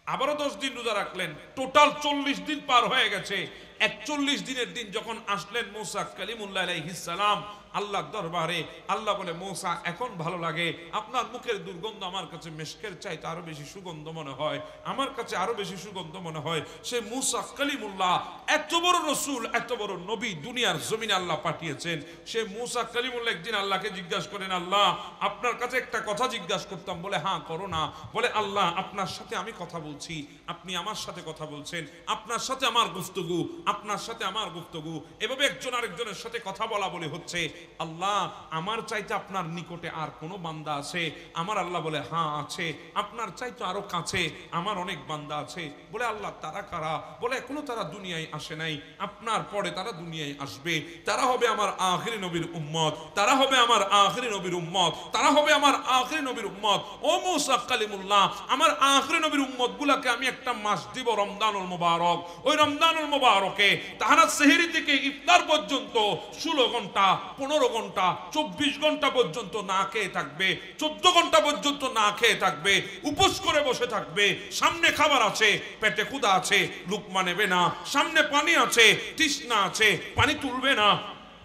S1: আবারও 10 দিন রোজা রাখলেন, টোটাল 40 দিন পার হয়ে গেছে। 41 দিনের দিন যখন আসলেন মুসা কালিমুল্লাহ আলাইহিস সালাম আল্লাহর দরবারে, আল্লাহ বলে মুসা এখন ভালো লাগে, আপনার মুখের দুর্গন্ধ আমার কাছে মিশকের চাইতে আরো বেশি সুগন্ধ মনে হয়, আমার কাছে আরো বেশি সুগন্ধ মনে হয়। সে মুসা কালিমুল্লাহ, এত বড় রাসূল, এত বড় নবী দুনিয়ার জমিনে আল্লাহ পাঠিয়েছেন। সে মুসা কালিমুল্লাহ একদিন আল্লাহকে জিজ্ঞাসা করেন, আল্লাহ আপনার কাছে একটা কথা জিজ্ঞাসা করতাম। বলে হ্যাঁ করো না। বলে আল্লাহ আপনার সাথে আমি কথা বলছি, আপনি আমার সাথে কথা বলছেন, আপনার সাথে আমার গুফতগু, আপনার সাথে আমার গুফতগু, এভাবে একজন আরেকজনের সাথে কথা বলা বলে হচ্ছে। আল্লাহ আমার চাইতে আপনার নিকটে আর কোনো বান্দা আছে? আমার আল্লাহ বলে হ্যাঁ আছে। আপনার চাইতে আরো কাছে আমার অনেক বান্দা আছে। বলে আল্লাহ তারা কারা? বলে এখনো তারা দুনিয়ায় আসে নাই, আপনার পরে তারা দুনিয়ায় আসবে, তারা হবে আমার আখিরি নবীর উম্মত, তারা হবে আমার আখিরি নবীর উম্মত, তারা হবে আমার আখিরি নবীর উম্মত। ও মুসা কালিমুল্লাহ, আমার আখিরি নবীর উম্মত গুলাকে আমি একটা মাস দিব, রমজানুল মুবারক। ওই রমজানুল মুবারকে তাহারা সেহরি থেকে ইফতার পর্যন্ত 16 ঘন্টা, 15 ঘন্টা, 24 ঘন্টা পর্যন্ত না খেয়ে থাকবে, 14 ঘন্টা পর্যন্ত না খেয়ে থাকবে, উপোস করে বসে থাকবে। সামনে খাবার আছে, পেটে ক্ষুধা আছে, লুকমা নেবে না। সামনে পানি আছে, তৃষ্ণা আছে, পানি তুলবে না।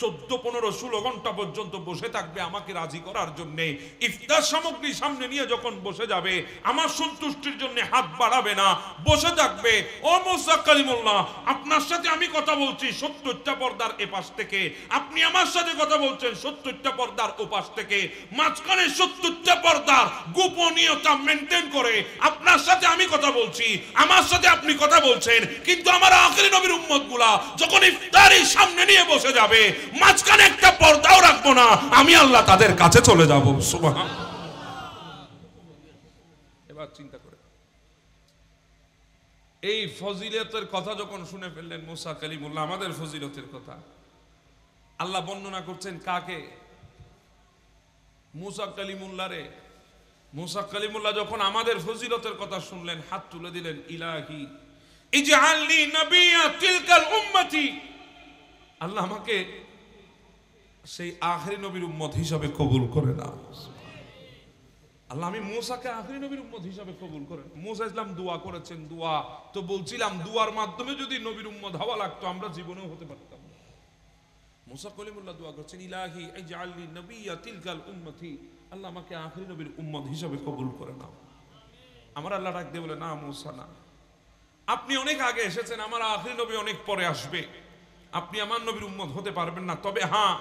S1: 14, 15, 16 ঘন্টা পর্যন্ত বসে থাকবে আমাকে রাজি করার জন্য। ইফতার সামগ্রী সামনে নিয়ে যখন বসে যাবে, আমার সন্তুষ্টির জন্য হাত বাড়াবে না, বসে থাকবে। ও মুসা কালিমুল্লাহ, আপনার সাথে আমি কথা বলছি 70টা পর্দার এপাশ থেকে, আপনি আমার সাথে কথা বলছেন 70টা পর্দার ওপাশ থেকে, মাঝখানে 70টা পর্দার গোপনীয়তা মেনটেন করে আপনার সাথে আমি কথা বলছি, আমার সাথে আপনি কথা বলছেন। কিন্তু আমার আখিরি নবীর উম্মতগুলা যখন ইফতারি সামনে নিয়ে বসে যাবে, মাঝখানে একটা পর্দাও রাখবো না, আমি আল্লাহ তাদের কাছে চলে যাব। সুবহানাল্লাহ। এবার চিন্তা করে এই ফজিলতের কথা যখন শুনে ফেললেন মুসা কালিমুল্লাহ, আমাদের ফজিলতের কথা আল্লাহ বর্ণনা করছেন কাকে? মুসা কালিমুল্লাহ রে। মুসা কালিমুল্লাহ যখন আমাদের ফজিলতের কথা শুনলেন, হাত তুলে দিলেন, ইলাহি ইজআলনি নাবিয়্যা তিলকাল উম্মতি, আল্লাহ আমাকে সেই আখিরি নবীর উম্মত হিসাবে কবুল করে নাও। আল্লাহ আমি মুসাকে আখিরি নবীর উম্মত হিসাবে কবুল করেন। মুসা ইসলাম দোয়া করেছেন, দোয়া তো বলছিলাম দুয়ার মাধ্যমে যদি নবীর উম্মত হওয়া লাগতো আমরা জীবনেও হতে পারতাম। মুসা কালিমুল্লাহ দোয়া করছেন, ইলাহি ইজআলনি নাবিয়্যা তিলকাল উম্মতি, আল্লাহ আমাকে আখিরি নবীর উম্মত হিসাবে কবুল করে নাও। আমার আল্লাহ ডাক দিয়ে বলে, না মুসা না, আপনি অনেক আগে এসেছেন, আমার আখিরি নবী অনেক পরে আসবে, আপনি আমার নবীর উম্মত হতে পারবেন না। তবে হ্যাঁ,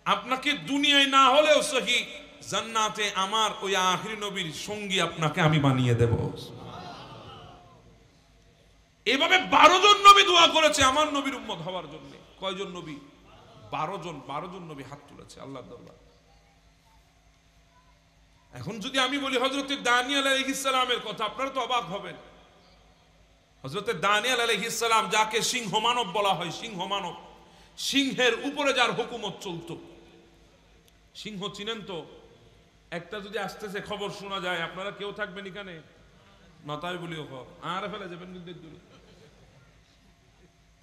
S1: আপনাকে দুনিয়ায় না হলেও সহি জান্নাতে আমার ওই আখিরি নবীর সঙ্গী আপনাকে আমি বানিয়ে দেব। এভাবে 12 জন নবী দোয়া করেছে আমার নবীর উম্মত হওয়ার জন্য। কয়জন নবী? 12 জন নবী হাত তুলেছে আল্লাহর দরবার। এখন যদি আমি বলি হযরত দানিয়েল আলাইহিস সালামের কথা, আপনারা তো অবাক হবেন। হযরত দানিয়েল আলাইহিস সালাম, যাকে সিংহ মানব বলা হয়, সিংহ মানব, সিংহের উপরে যার হুকুমত চলতো। সিংহ চিনেন তো? একটা যদি আসতেছে খবর শোনা যায়, আপনারা কেউ থাকবেন এখানে? নতাই বলিও আর ফেলে যাবেন কিন্তু দূরে।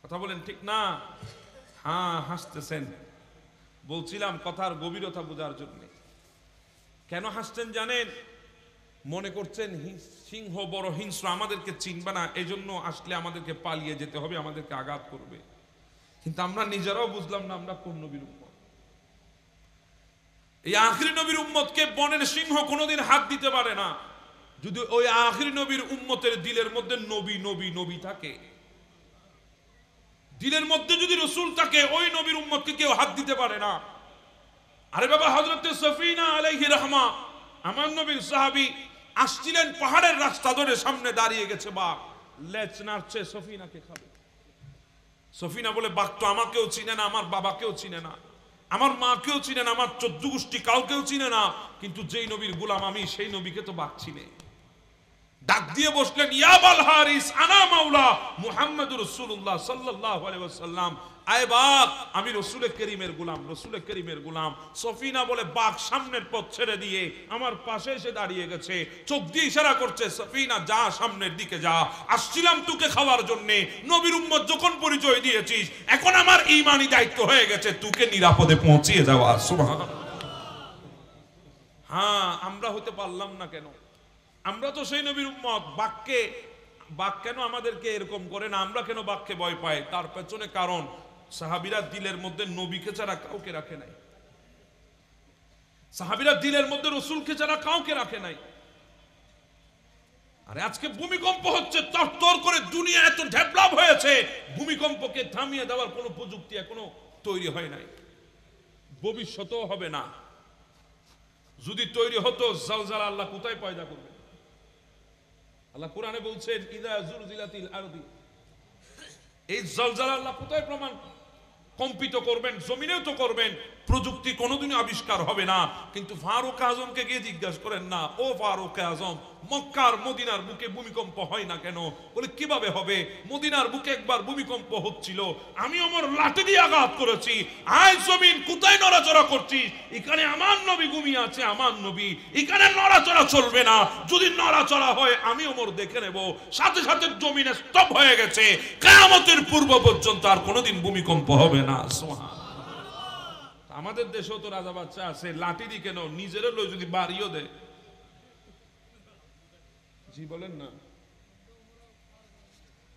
S1: কথা বলেন ঠিক না? হ্যাঁ, হাসতেছেন। বলছিলাম কথার গভীরতা বোঝার জন্য। কেন হাসছেন জানেন? মনে করছেন সিংহ বড় হিংস্র, আমাদেরকে চিনবে না, এজন্য আসলে আমাদেরকে পালিয়ে যেতে হবে, আমাদেরকে আঘাত করবে। কিন্তু আমরা নিজেরাও বুঝলাম না আমরা কোন নবীর উম্মত। এই আখিরি নবীর উম্মতকে বনের সিংহ কোনোদিন হাত দিতে পারে না, যদি ওই আখিরি নবীর উম্মতের দিলের মধ্যে নবী নবী নবী থাকে। দিলের মধ্যে যদি রসুল থাকে, ওই নবীর উম্মতকে কেউ হাত দিতে পারে না। আরে বাবা, হযরত সফিনা আলাইহি রাহমা, আমার নবীর সাহাবী, আসছিলেন পাহাড়ের রাস্তা ধরে, সামনে দাঁড়িয়ে গেছে বাঘ, লেজ নাড়ছে, সফিনাকে খাবে। সফিনা বলে, বাঘ তো আমাকেও চিনে না, আমার বাবাকেও চিনে না, আমার মাকেও চিনে না, আমার 14 গোষ্ঠী কাউকেও চিনে না, কিন্তু যেই নবীর গোলাম আমি, সেই নবীকে তো বাঘ চিনে। ডাক দিয়ে বসলেন, ইয়া আবাল হারিস আনা মাওলা মুহাম্মদুর রাসূলুল্লাহ সাল্লাল্লাহু আলাইহি ওয়াসাল্লাম। আয় বাঘ, আমি রসুলের করিমের গোলাম, রসুলের করিমের গোলাম। সফিনা বলে, বাঘ সামনের পথ ছেড়ে দিয়ে আমার পাশে এসে দাঁড়িয়ে গেছে, চোখ দিয়ে ইশারা করছে, সফিনা যা, সামনের দিকে যা, আসছিলাম তোকে খাওয়ার জন্য। নবীর উম্মত যখন পরিচয় দিয়েছিস, এখন আমার ঈমানি দায়িত্ব হয়ে গেছে তোকে নিরাপদে পৌঁছিয়ে যাওয়া। সুবহানাল্লাহ। হ্যাঁ, আমরা হতে পারলাম না কেন? আমরা তো সেই নবীর উম্মত। বাঘ কেন আমাদেরকে এরকম করে না? আমরা কেন বাঘকে ভয় পাই? তার পেছনে কারণ, সাহাবীরা দিলের মধ্যে নবীকে ছাড়া কাউকে রাখে নাই। সাহাবীরা দিলের মধ্যে রসুলকে ছাড়া কাউকে রাখে নাই। আরে আজকে ভূমিকম্প হচ্ছে তরতর করে, দুনিয়া এত ডেভেলপ হয়েছে, ভূমিকম্পকে থামিয়ে দেওয়ার কোনো প্রযুক্তি এখনো তৈরি হয় নাই, ভবিষ্যতেও হবে না। যদি তৈরি হতো, জালজালা আল্লাহ কোথায় পয়দা করবে? আল্লাহ কোরআনে বলছেন, ইদা জুলজিলাতিল আরদি, এই জালজালা আল্লাহ কোথায় প্রমাণ কম্পিত করবেন? জমিনেও তো করবেন। প্রযুক্তি কোনোদিনই আবিষ্কার হবে না। কিন্তু ফারুক আজমকে গিয়ে জিজ্ঞাসা করেন না, ও ফারুক আজম, মক্কার মদিনার বুকে ভূমিকম্প হয় না কেন? বলে, কিভাবে হবে? মদিনার বুকে একবার ভূমিকম্প হচ্ছিল, আমি আমার লাঠি দিয়ে আঘাত করেছি, আয় জমিন কোথায় নড়াচড়া করছিস? এখানে আমার নবী ঘুমিয়ে আছে, আমার নবী, এখানে নড়াচড়া চলবে না, যদি নড়াচড়া হয় আমি ওমর দেখে নেব। সাথে সাথে জমিনে স্তব হয়ে গেছে, কিয়ামতের পূর্ব পর্যন্ত আর কোনোদিন ভূমিকম্প হবে না। সুবহানাল্লাহ। আমাদের দেশেও তো রাজা বাচ্চা আছে, লাঠি দি কেন, নিজেরও লই যদি বাড়িও দেয়। জি বলেন না?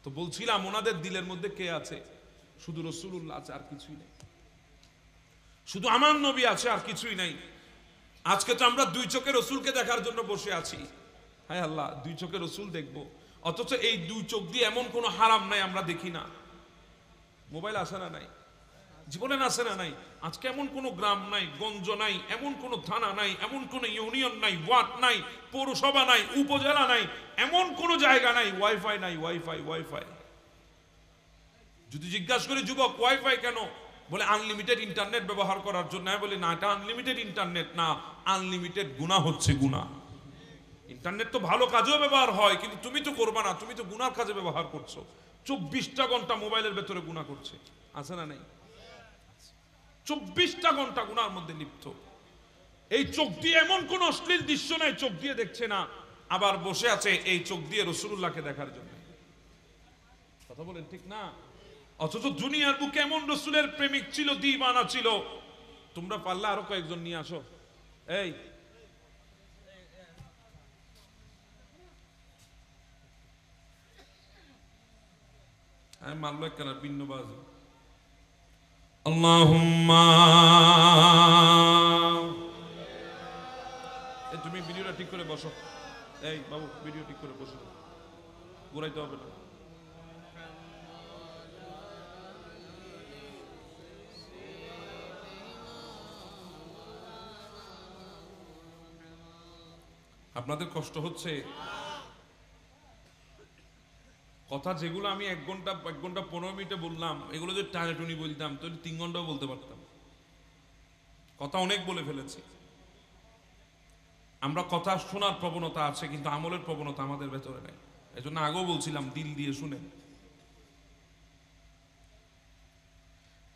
S1: তো বলছিলাম, ওনাদের দিলের মধ্যে কে আছে? শুধু রাসূলুল্লাহ আছে, আর কিছুই নেই। শুধু আমার নবী আছে, আর কিছুই নাই। আজকে তো আমরা দুই চোখে রসুলকে দেখার জন্য বসে আছি। হায় আল্লাহ, দুই চোখে রসুল দেখবো, অথচ এই দুই চোখ দিয়ে এমন কোন হারাম নাই আমরা দেখি না। মোবাইল আসে না? নাই। জীবনে আসে না? নাই। আজকে এমন কোন গ্রাম নাই, গঞ্জ নাই, এমন কোন থানা নাই, এমন কোন ইউনিয়ন নাই, ওয়ার্ড নাই, পৌরসভা নাই, উপজেলা নাই, এমন কোন জায়গা নাই ওয়াইফাই নাই। ওয়াইফাই যদি জিজ্ঞাসা করি, যুবক ওয়াইফাই কেন? বলে আনলিমিটেড ইন্টারনেট ব্যবহার করার জন্য। আমি বলি, না, এটা আনলিমিটেড ইন্টারনেট না, আনলিমিটেড গুনাহ হচ্ছে। গুনাহ। ইন্টারনেট তো ভালো কাজেও ব্যবহার হয়, কিন্তু তুমি তো করবা না, তুমি তো গুনার কাজে ব্যবহার করছো। 24টা ঘন্টা মোবাইলের ভেতরে গুনাহ করছে, আছে না? নাই। 24টা ঘন্টা গুনার মধ্যে লিপ্ত। এই চোখ দিয়ে এমন কোন অশ্লীল দৃশ্য নাই চোখ দিয়ে দেখছে না, আবার বসে আছে এই চোখ দিয়ে রাসূলুল্লাহকে দেখার জন্য। কথা বলেন ঠিক না? অথচ দুনিয়ার বুকে এমন রাসূলের প্রেমিক ছিল, দিওয়ানা ছিল। তোমরা পারলে আরো কয়েকজন নিয়ে আসো। এই আমি মারলো কেন বিন্নবাজ। আল্লাহুম্মা, তুমি ভিডিওটা ঠিক করে বসো। এই বাবু, ভিডিও ঠিক করে বসো, ঘুরাইতে হবে না। আপনাদের কষ্ট হচ্ছে? কথা যেগুলো আমি 1 ঘন্টা 15 মিনিটে বললাম, এগুলো যদি টানে টুনি বলতাম তাহলে 3 ঘন্টাও বলতে পারতাম। কথা অনেক বলে ফেলেছি। আমরা কথা শোনার প্রবণতা আছে, কিন্তু আমলের প্রবণতা আমাদের ভেতরে নেই। এই জন্য আগেও বলছিলাম, দিল দিয়ে শুনেন।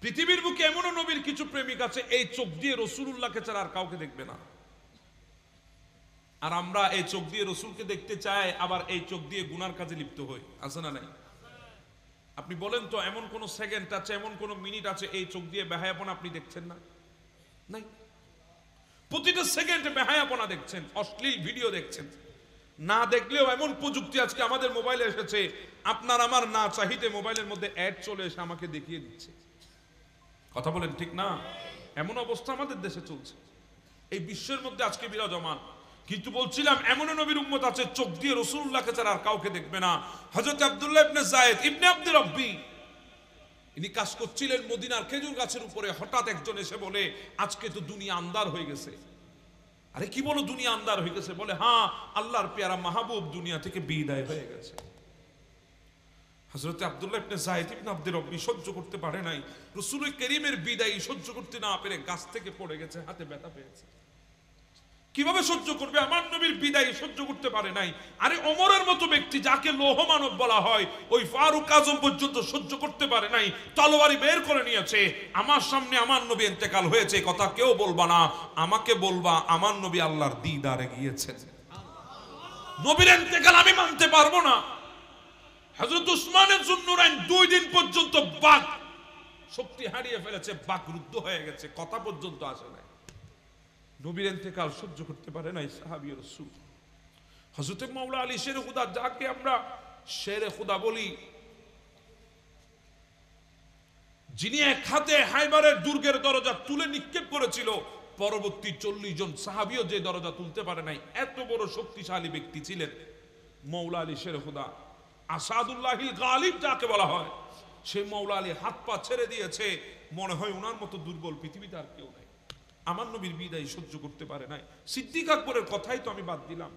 S1: পৃথিবীর বুকে এমনও নবীর কিছু প্রেমিক আছে, এই চোখ দিয়ে রাসূলুল্লাহকে ছাড়া আর কাউকে দেখবে না। আর আমরা এই চোখ দিয়ে রসুলকে দেখতে চাই, আবার এই চোখ দিয়ে গুনার কাজে লিপ্ত হই। আছে না নাই? আপনি বলেন তো, এমন কোন সেকেন্ড আছে, এমন কোন মিনিট আছে এই চোখ দিয়ে বেহায়াপনা আপনি দেখছেন না? নাই। প্রতিটা সেকেন্ডে বেহায়াপনা দেখছেন, অশ্লীল ভিডিও দেখছেন। না দেখলেও এমন প্রযুক্তি আজকে আমাদের মোবাইলে এসেছে, আপনার আমার না চাহিতে মোবাইলের মধ্যে অ্যাড চলে এসে আমাকে দেখিয়ে দিচ্ছে। কথা বলেন ঠিক না? এমন অবস্থা আমাদের দেশে চলছে, এই বিশ্বের মধ্যে আজকে বিরাজমান। কিন্তু বলছিলাম, এমন নবীর উম্মত আছে চোখ দিয়ে রাসূলুল্লাহকে ছাড়া আর কাউকে দেখবে না। হযরত আব্দুল্লাহ ইবনে যায়েদ ইবনে আব্দুর রাব্বি, ইনি কাজ করছিলেন মদিনার খেজুর গাছের উপরে। হঠাৎ একজন এসে বলে, আজকে তো দুনিয়া আন্ধার হয়ে গেছে। আরে কি বলো, দুনিয়া আন্ধার হয়ে গেছে? বলে, হ্যাঁ, আল্লাহর পেয়ারা মাহবুব দুনিয়া থেকে বিদায় হয়ে গেছে। হযরত আব্দুল্লাহ ইবনে যায়েদ ইবনে আব্দুর রাব্বি সহ্য করতে পারে নাই। রাসূল করিমের বিদায় সহ্য করতে না পেরে গাছ থেকে পড়ে গেছে, হাতে ব্যথা পেয়েছে। কিভাবে সহ্য করবে? আমার নবীর বিদায় সহ্য করতে পারে নাই। আরে ওমরের মতো ব্যক্তি, যাকে লৌহ মানব বলা হয়, ওই ফারুক আজম পর্যন্ত সহ্য করতে পারে নাই, তলোয়ারি বের করে নিয়েছে। আমার সামনে আমার নবী ইন্তেকাল হয়েছে, কথা কেউ বলবা না, আমাকে বলবা আমার নবী আল্লাহর দিদারে গিয়েছেন। নবীর ইন্তেকাল আমি মানতে পারবো না। হযরত উসমানের যুন্নুরাইন 2 দিন পর্যন্ত বাক শক্তি হারিয়ে ফেলেছে, বাক রুদ্ধ হয়ে গেছে, কথা পর্যন্ত আসে নাই। নবীর ইন্তেকাল সহ্য করতে পারে নাই সাহাবী রাসূল। হযরত মাওলা আলী শেরে খুদা, যাকে আমরা শেরে খুদা বলি, যিনি এক হাতে হায়বারের দুর্গের দরজা তুলে নিক্ষেপ করেছিল, পরবর্তী 40 জন সাহাবীও যে দরজা তুলতে পারে নাই, এত বড় শক্তিশালী ব্যক্তি ছিলেন মাওলা আলী শেরে খুদা। আসাদুল্লাহিল গালিব যাকে বলা হয়, সেই মাওলা আলী হাত পা ছেড়ে দিয়েছে। মনে হয় ওনার মতো দুর্বল পৃথিবীতে আর কেউ নাই। আমার নবীর বিদায় সহ্য করতে পারে নাই। সিদ্দিক আকবরের কথাই তো আমি বাদ দিলাম,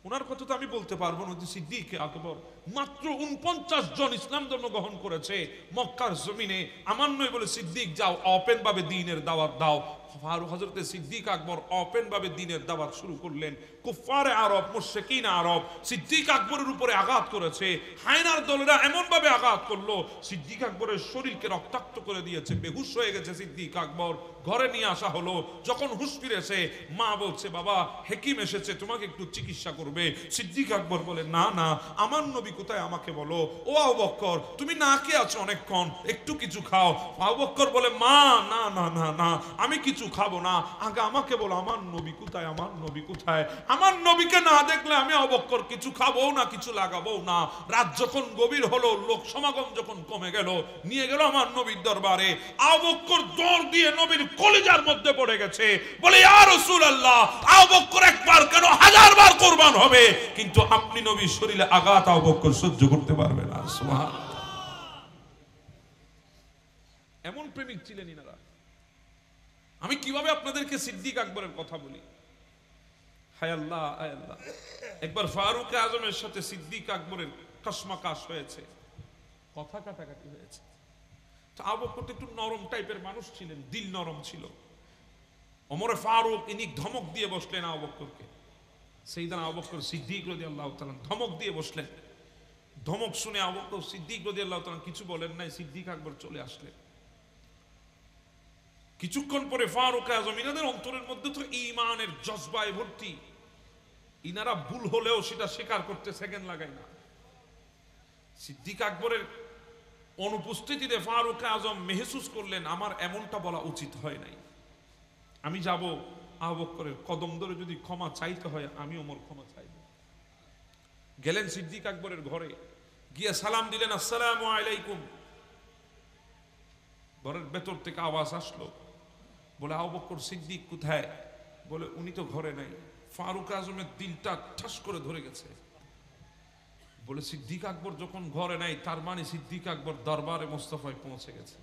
S1: ওনার কথা তো আমি বলতে পারবো না। সিদ্দিক আকবর মাত্র 49 জন ইসলাম ধর্ম গ্রহণ করেছে মক্কার জমিনে। আমার নয় বলে, সিদ্দিক যাও ওপেন ভাবে দ্বীনের দাওয়াত দাও। ফারুক হযরতে সিদ্দিক আকবর ওপেন ভাবে দ্বীনের দাওয়াত শুরু করলেন। কুফারে আরব, মুশরিকিন আরব সিদ্দিক আকবরের উপরে আঘাত করেছে। হায়নার দলেরা এমন ভাবে আঘাত করলো, সিদ্দিক আকবরের শরীরকে রক্তাক্ত করে দিয়েছে, বেহুশ হয়ে গেছে সিদ্দিক আকবর। ঘরে নিয়ে আসা হলো, যখন হুঁশ ফিরেছে, মা বলছে, বাবা হেকিম এসেছে, তোমাকে একটু চিকিৎসা করবে। সিদ্দিক আকবর বলে, না না, আমার নবী কোথায় আমাকে বলো। ও আবু বকর, তুমি না খেয়ে আছো অনেকক্ষণ, একটু কিছু খাও। আবু বকর বলে, মা না না না না, আমি কিছু খাবো না, আগে আমাকে বলো আমার নবী কোথায়, আমার নবী কোথায়। আমার নবীকে না দেখলে আমি আবু বকর কিছু খাবো না, কিছু লাগাবো না। রাত যখন গভীর হলো, লোক সমাগম যখন কমে গেল, নিয়ে গেল আমার নবীর দরবারে। আবু বকর দৌড় দিয়ে নবীর কলিজার মধ্যে পড়ে গেছে, বলে, ইয়া রাসূলুল্লাহ, আবু বকর একবার কেন 1000 বার কুরবান হবে, কিন্তু আপনি নবীর শরীরে আঘাত আবু বকর সহ্য করতে পারবে না। সুবহানাল্লাহ। এমন প্রেমিক ছিলেন ইনারা। আমি কিভাবে আপনাদেরকে সিদ্দিক আকবরের কথা বলি? হায় আল্লাহ, হায় আল্লাহ। একবার ফারুক আজমের সাথে সিদ্দিক আকবরের কসমাকাশ হয়েছে, কথা কাটাকাটি হয়েছে। তো আবু বকর একটু নরম টাইপের মানুষ ছিলেন, দিল নরম ছিল। ওমর ফারুক ইনি ধমক দিয়ে বসলেন আবু বকরকে। সাইয়েদনা আবু বকর সিদ্দিক রাদিয়াল্লাহু তাআলা ধমক দিয়ে বসলেন। ধমক শুনে আবু বকর সিদ্দিক রাদিয়াল্লাহু তাআলা কিছু বলেন নাই, সিদ্দিক আকবর চলে আসলেন। কিছুক্ষণ পরে ফারুক আজম, ইনাদের অন্তরের মধ্যে তো ঈমানের জজবায় ভর্তি, ইনারা ভুল হলেও সেটা স্বীকার করতে সেকেন্ড লাগায় না। সিদ্দিক আকবরের অনুপস্থিতিতে ফারুক আজম মেহসুস করলেন, আমার এমনটা বলা উচিত হয় নাই। আমি যাব আবু বকরের কদম ধরে, যদি ক্ষমা চাইতে হয় আমি ওমর ক্ষমা চাইব। গেলেন সিদ্দিক আকবরের ঘরে, গিয়ে সালাম দিলেন, আসসালামু আলাইকুম। ঘরের ভেতর থেকে আওয়াজ আসলো, বলে, আবু বকর সিদ্দিক কোথায়? বলে, উনি তো ঘরে নাই। ফারুক আজমের দিলটা ঠাস করে ধরে গেছে। বলে, সিদ্দিক আকবর যখন ঘরে নাই, তার মানে সিদ্দিক আকবর দরবারে মোস্তফায় পৌঁছে গেছে।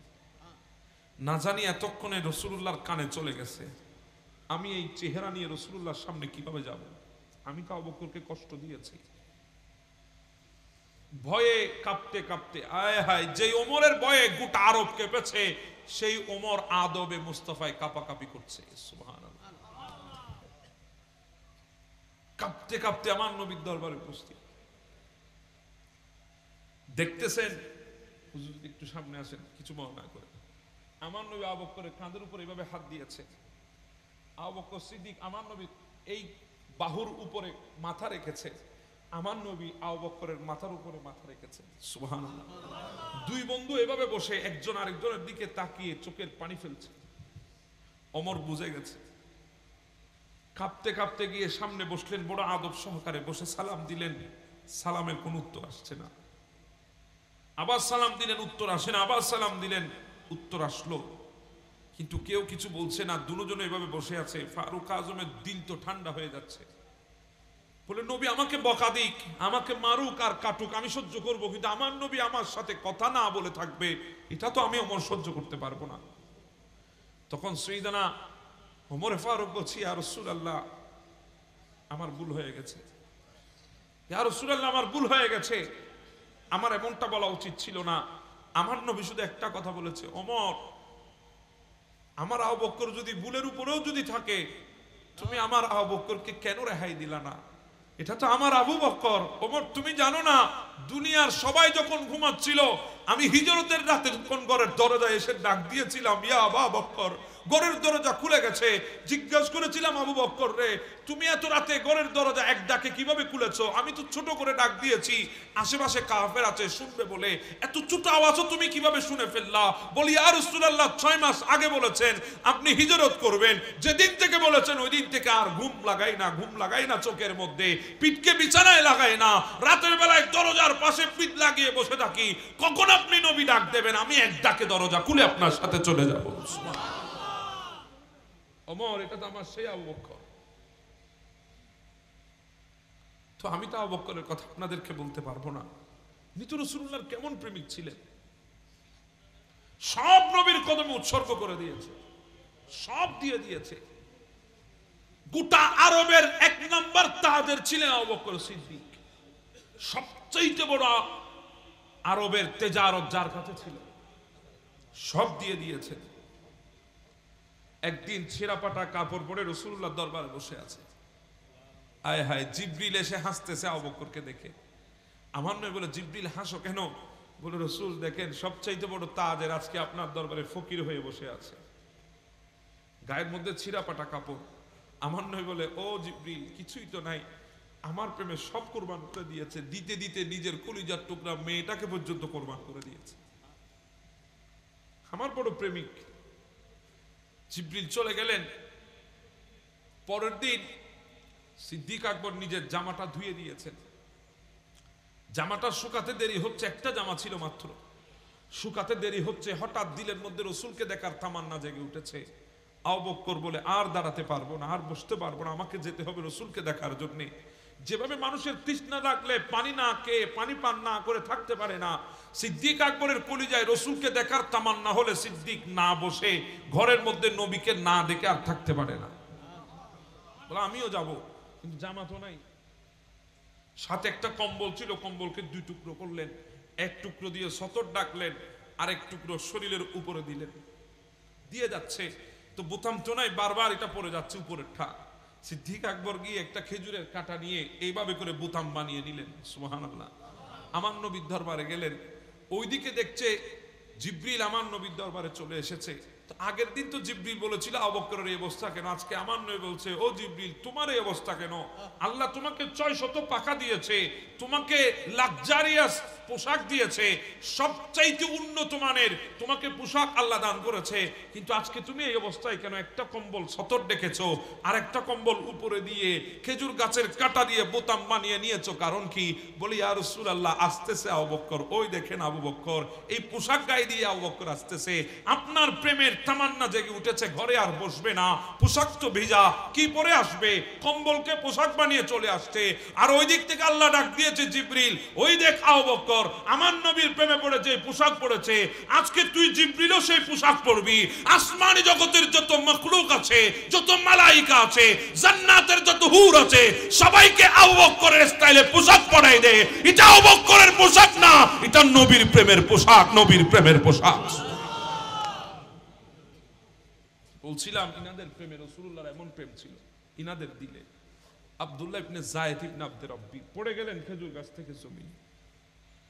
S1: না জানি এতক্ষণে রাসূলুল্লাহর কানে চলে গেছে। আমি এই চেহারা নিয়ে রাসূলুল্লাহর সামনে কিভাবে যাব? আমি তো আবু বকরকে কষ্ট দিয়েছি। ভয়ে কাঁপতে কাঁপতে, আয় হায়, যেই ওমরের ভয়ে গোটা আরব কেঁপেছে, সেই ওমর আদবে মুস্তাফায় কাঁপাকাঁপি করছে। সুবহানাল্লাহ। কাঁপতে কাঁপতে আমার নবীর দরবারে উপস্থিত, দেখতেছেন হুজুর যদি একটু সামনে আসেন, কিছু মনে না করে। আমার নবী আবু বকরের কাঁধের উপর এইভাবে হাত দিয়েছে। আবু বকর সিদ্দিক আমার নবী এই বাহুর উপরে মাথা রেখেছে, আমার নবী আবু বকরের মাথার উপরে মাথা রেখেছেন। সুবহানাল্লাহ। দুই বন্ধু এভাবে বসে একজন আরেকজনের দিকে তাকিয়ে চোখের পানি ফেলছে। ওমর বুঝে গেছে, কাঁপতে কাঁপতে গিয়ে সামনে বসলেন, বড় আদব সহকারে বসে সালাম দিলেন। সালামের কোনো উত্তর আসছে না। আবার সালাম দিলেন, উত্তর আসে না। আবার সালাম দিলেন, উত্তর আসলো, কিন্তু কেউ কিছু বলছে না। দুজনে এভাবে বসে আছে। ফারুক আজমের দিল তো ঠান্ডা হয়ে যাচ্ছে। বলে, নবী আমাকে বকা দিক, আমাকে মারুক আর কাটুক, আমি সহ্য করব, কিন্তু আমার নবী আমার সাথে কথা না বলে থাকবে, এটা তো আমি ওমর সহ্য করতে পারবো না। তখন সাইয়েদনা ওমর ফারুক বলছি, ইয়া রাসূলুল্লাহ, আমার ভুল হয়ে গেছে। ইয়া রাসূলুল্লাহ, আমার ভুল হয়ে গেছে, আমার এমনটা বলা উচিত ছিল না। আমার নবী শুধু একটা কথা বলেছে, ওমর, আমার আবু বকর যদি ভুলের উপরেও যদি থাকে, তুমি আমার আবু বকরকে কেন রেহাই দিলা না? এটা তো আমার আবু বকর। ওমর, তুমি জানো না, দুনিয়ার সবাই যখন ঘুমাচ্ছিল, আমি হিজরতের রাতে যখন ঘরের দরজায় এসে ডাক দিয়েছিলাম, ইয়া আবু বকর, ঘরের দরজা খুলে গেছে। জিজ্ঞাসা করেছিলাম, আবু বকর রে, তুমি এত রাতে ঘরের দরজা এক ডাকে কিভাবে খুলেছো? আমি তো ছোট করে ডাক দিয়েছি, আশেপাশে কাফের আছে, শুনবে বলে, এত ছোট আওয়াজও তুমি কিভাবে শুনে ফেললা? বলি, ইয়া রাসূলুল্লাহ, 6 মাস আগে বলেছেন আপনি হিজরত করবেন, যেদিন থেকে বলেছেন ওই দিন থেকে আর ঘুম লাগাই না চোখের মধ্যে, পিঠকে বিছানায় লাগাই না, রাতের বেলায় দরজার পাশে পিঠ লাগিয়ে বসে থাকি। কখন আপনি নবী ডাক দেবেন, আমি এক ডাকে দরজা খুলে আপনার সাথে চলে যাব। ওমর, এটা তো আমার সেই আবু বকর। তো আমি তো আবু বকরের কথা আপনাদেরকে বলতে পারবো না। নিত রাসূলুল্লাহর কেমন প্রেমিক ছিলেন, সব নবীর কদমে উৎসর্গ করে দিয়েছে, সব দিয়ে দিয়েছে। গোটা আরবের 1 নম্বর তাজের ছিলেন আবু বকর সিদ্দিক। সবচেয়ে বড় আরবের তেজারত যার কাছে ছিল, সব দিয়ে দিয়েছে। একদিন ছেঁড়াপাটা কাপড় পরে রাসূলুল্লাহ দরবারে বসে আছে। আয় হায়, জিবরিল এসে হাসতেছে আবু বকরকে দেখে। আমার নয় বলে, জিবরিল হাসো কেন? বলে, রাসূল দেখেন, সবচাইতে বড় তাজের আজকে আপনার দরবারে ফকির হয়ে বসে আছে, গায়ের মধ্যে ছিঁড়াপাটা কাপড়। আমার নয় বলে, ও জিবরিল, কিছুই তো নাই, আমার প্রেমে সব কোরবান করে দিয়েছে, দিতে দিতে নিজের কলিজার টুকরা মেয়েটাকে পর্যন্ত কোরবান করে দিয়েছে, আমার বড় প্রেমিক। জিবরিল চলে গেলেন। পরের দিন সিদ্দিক আকবর নিজের জামাটা ধুয়ে দিয়েছেন। জামাটা শুকাতে দেরি হচ্ছে, একটা জামা ছিল মাত্র, শুকাতে দেরি হচ্ছে। হঠাৎ দিলের মধ্যে রসুলকে দেখার তামান্না জেগে উঠেছে। আবু বকর বলে, আর দাঁড়াতে পারবো না, আর বসতে পারবো না, আমাকে যেতে হবে রসুলকে দেখার জন্য। যেভাবে মানুষের তৃষ্ণা লাগলে পানি না খেয়ে, পানি পান না করে থাকতে পারে না, সিদ্দিক আকবরের কলিজায় রসুলকে দেখার তামান্না হলে সিদ্দিক না বসে ঘরের মধ্যে নবীকে না দেখে আর থাকতে পারে না। বলে, আমিও যাব, কিন্তু জামা তো নাই। সাথে একটা কম্বল ছিল, কম্বলকে 2 টুকরো করলেন, 1 টুকরো দিয়ে সতর ডাকলেন, আরেক টুকরো শরীরের উপরে দিলেন। দিয়ে যাচ্ছে তো বোতাম তো নাই, বারবার এটা পড়ে যাচ্ছে উপরের ঠা। সিদ্দিক আকবর গিয়ে একটা খেজুরের কাঁটা নিয়ে এইভাবে করে বোতাম বানিয়ে নিলেন। সুবহানাল্লাহ। আমার নবীর দরবারে গেলেন, ওইদিকে দেখছে জিবরিল আমার নবীর দরবারে চলে এসেছে। আগের দিন তো জিবরিল বলেছিল আবু বকরের এই অবস্থা কেন, আজকে আমার নবী বলছে, ও জিবরিল, তোমার এই অবস্থা কেন? আল্লাহ তোমাকে 600 পাকা দিয়েছে, তোমাকে লাক্সারিয়াস পোশাক দিয়েছে, সবচাইতে উন্নত মানের তোমাকে পোশাক আল্লাহ দান করেছে, কিন্তু আজকে তুমি এই অবস্থায় কেন? একটা কম্বল সতর ডেকেছো, আর একটা কম্বল উপরে দিয়ে খেজুর গাছের কাঁটা দিয়ে বোতাম বানিয়ে নিয়েছো, কারণ কি? বলি, ইয়া রাসূলুল্লাহ, আসতেছে আবু বকর, ওই দেখেন আবু বকর এই পোশাক গায়ে দিয়ে আবু বকর আসতেছে, আপনার প্রেমের তামান্না জেগে উঠেছে, ঘরে আর বসবে না, পোশাক তো ভিজা, কি পরে আসবে? কম্বলকে পোশাক বানিয়ে চলে আসছে। আর ওই দিক থেকে আল্লাহ ডাক দিয়েছে, জিবরিল, ওই দেখ আবু বকর কর, আমার নবীর প্রেমে পড়ে যে পোশাক পরেছে, আজকে তুই জিবরিলও সেই পোশাক পরবি। আসমানি জগতের যত মাখলুক আছে, যত মালাইকা আছে, জান্নাতের যত হুর আছে, সবাইকে আবু বকরের স্টাইলে পোশাক পরাই দে। এটা আবু বকরের পোশাক না, এটা নবীর প্রেমের পোশাক, নবীর প্রেমের পোশাক। বলছিলাম ইনাদের প্রেমে, রাসূলুল্লাহর এমন প্রেম ছিল ইনাদের দিলে। আব্দুল্লাহ ইবনে যায়েদ ইবনে আব্দুর রাব্বি পড়ে গেলেন খেজুর গাছ থেকে জমিনে,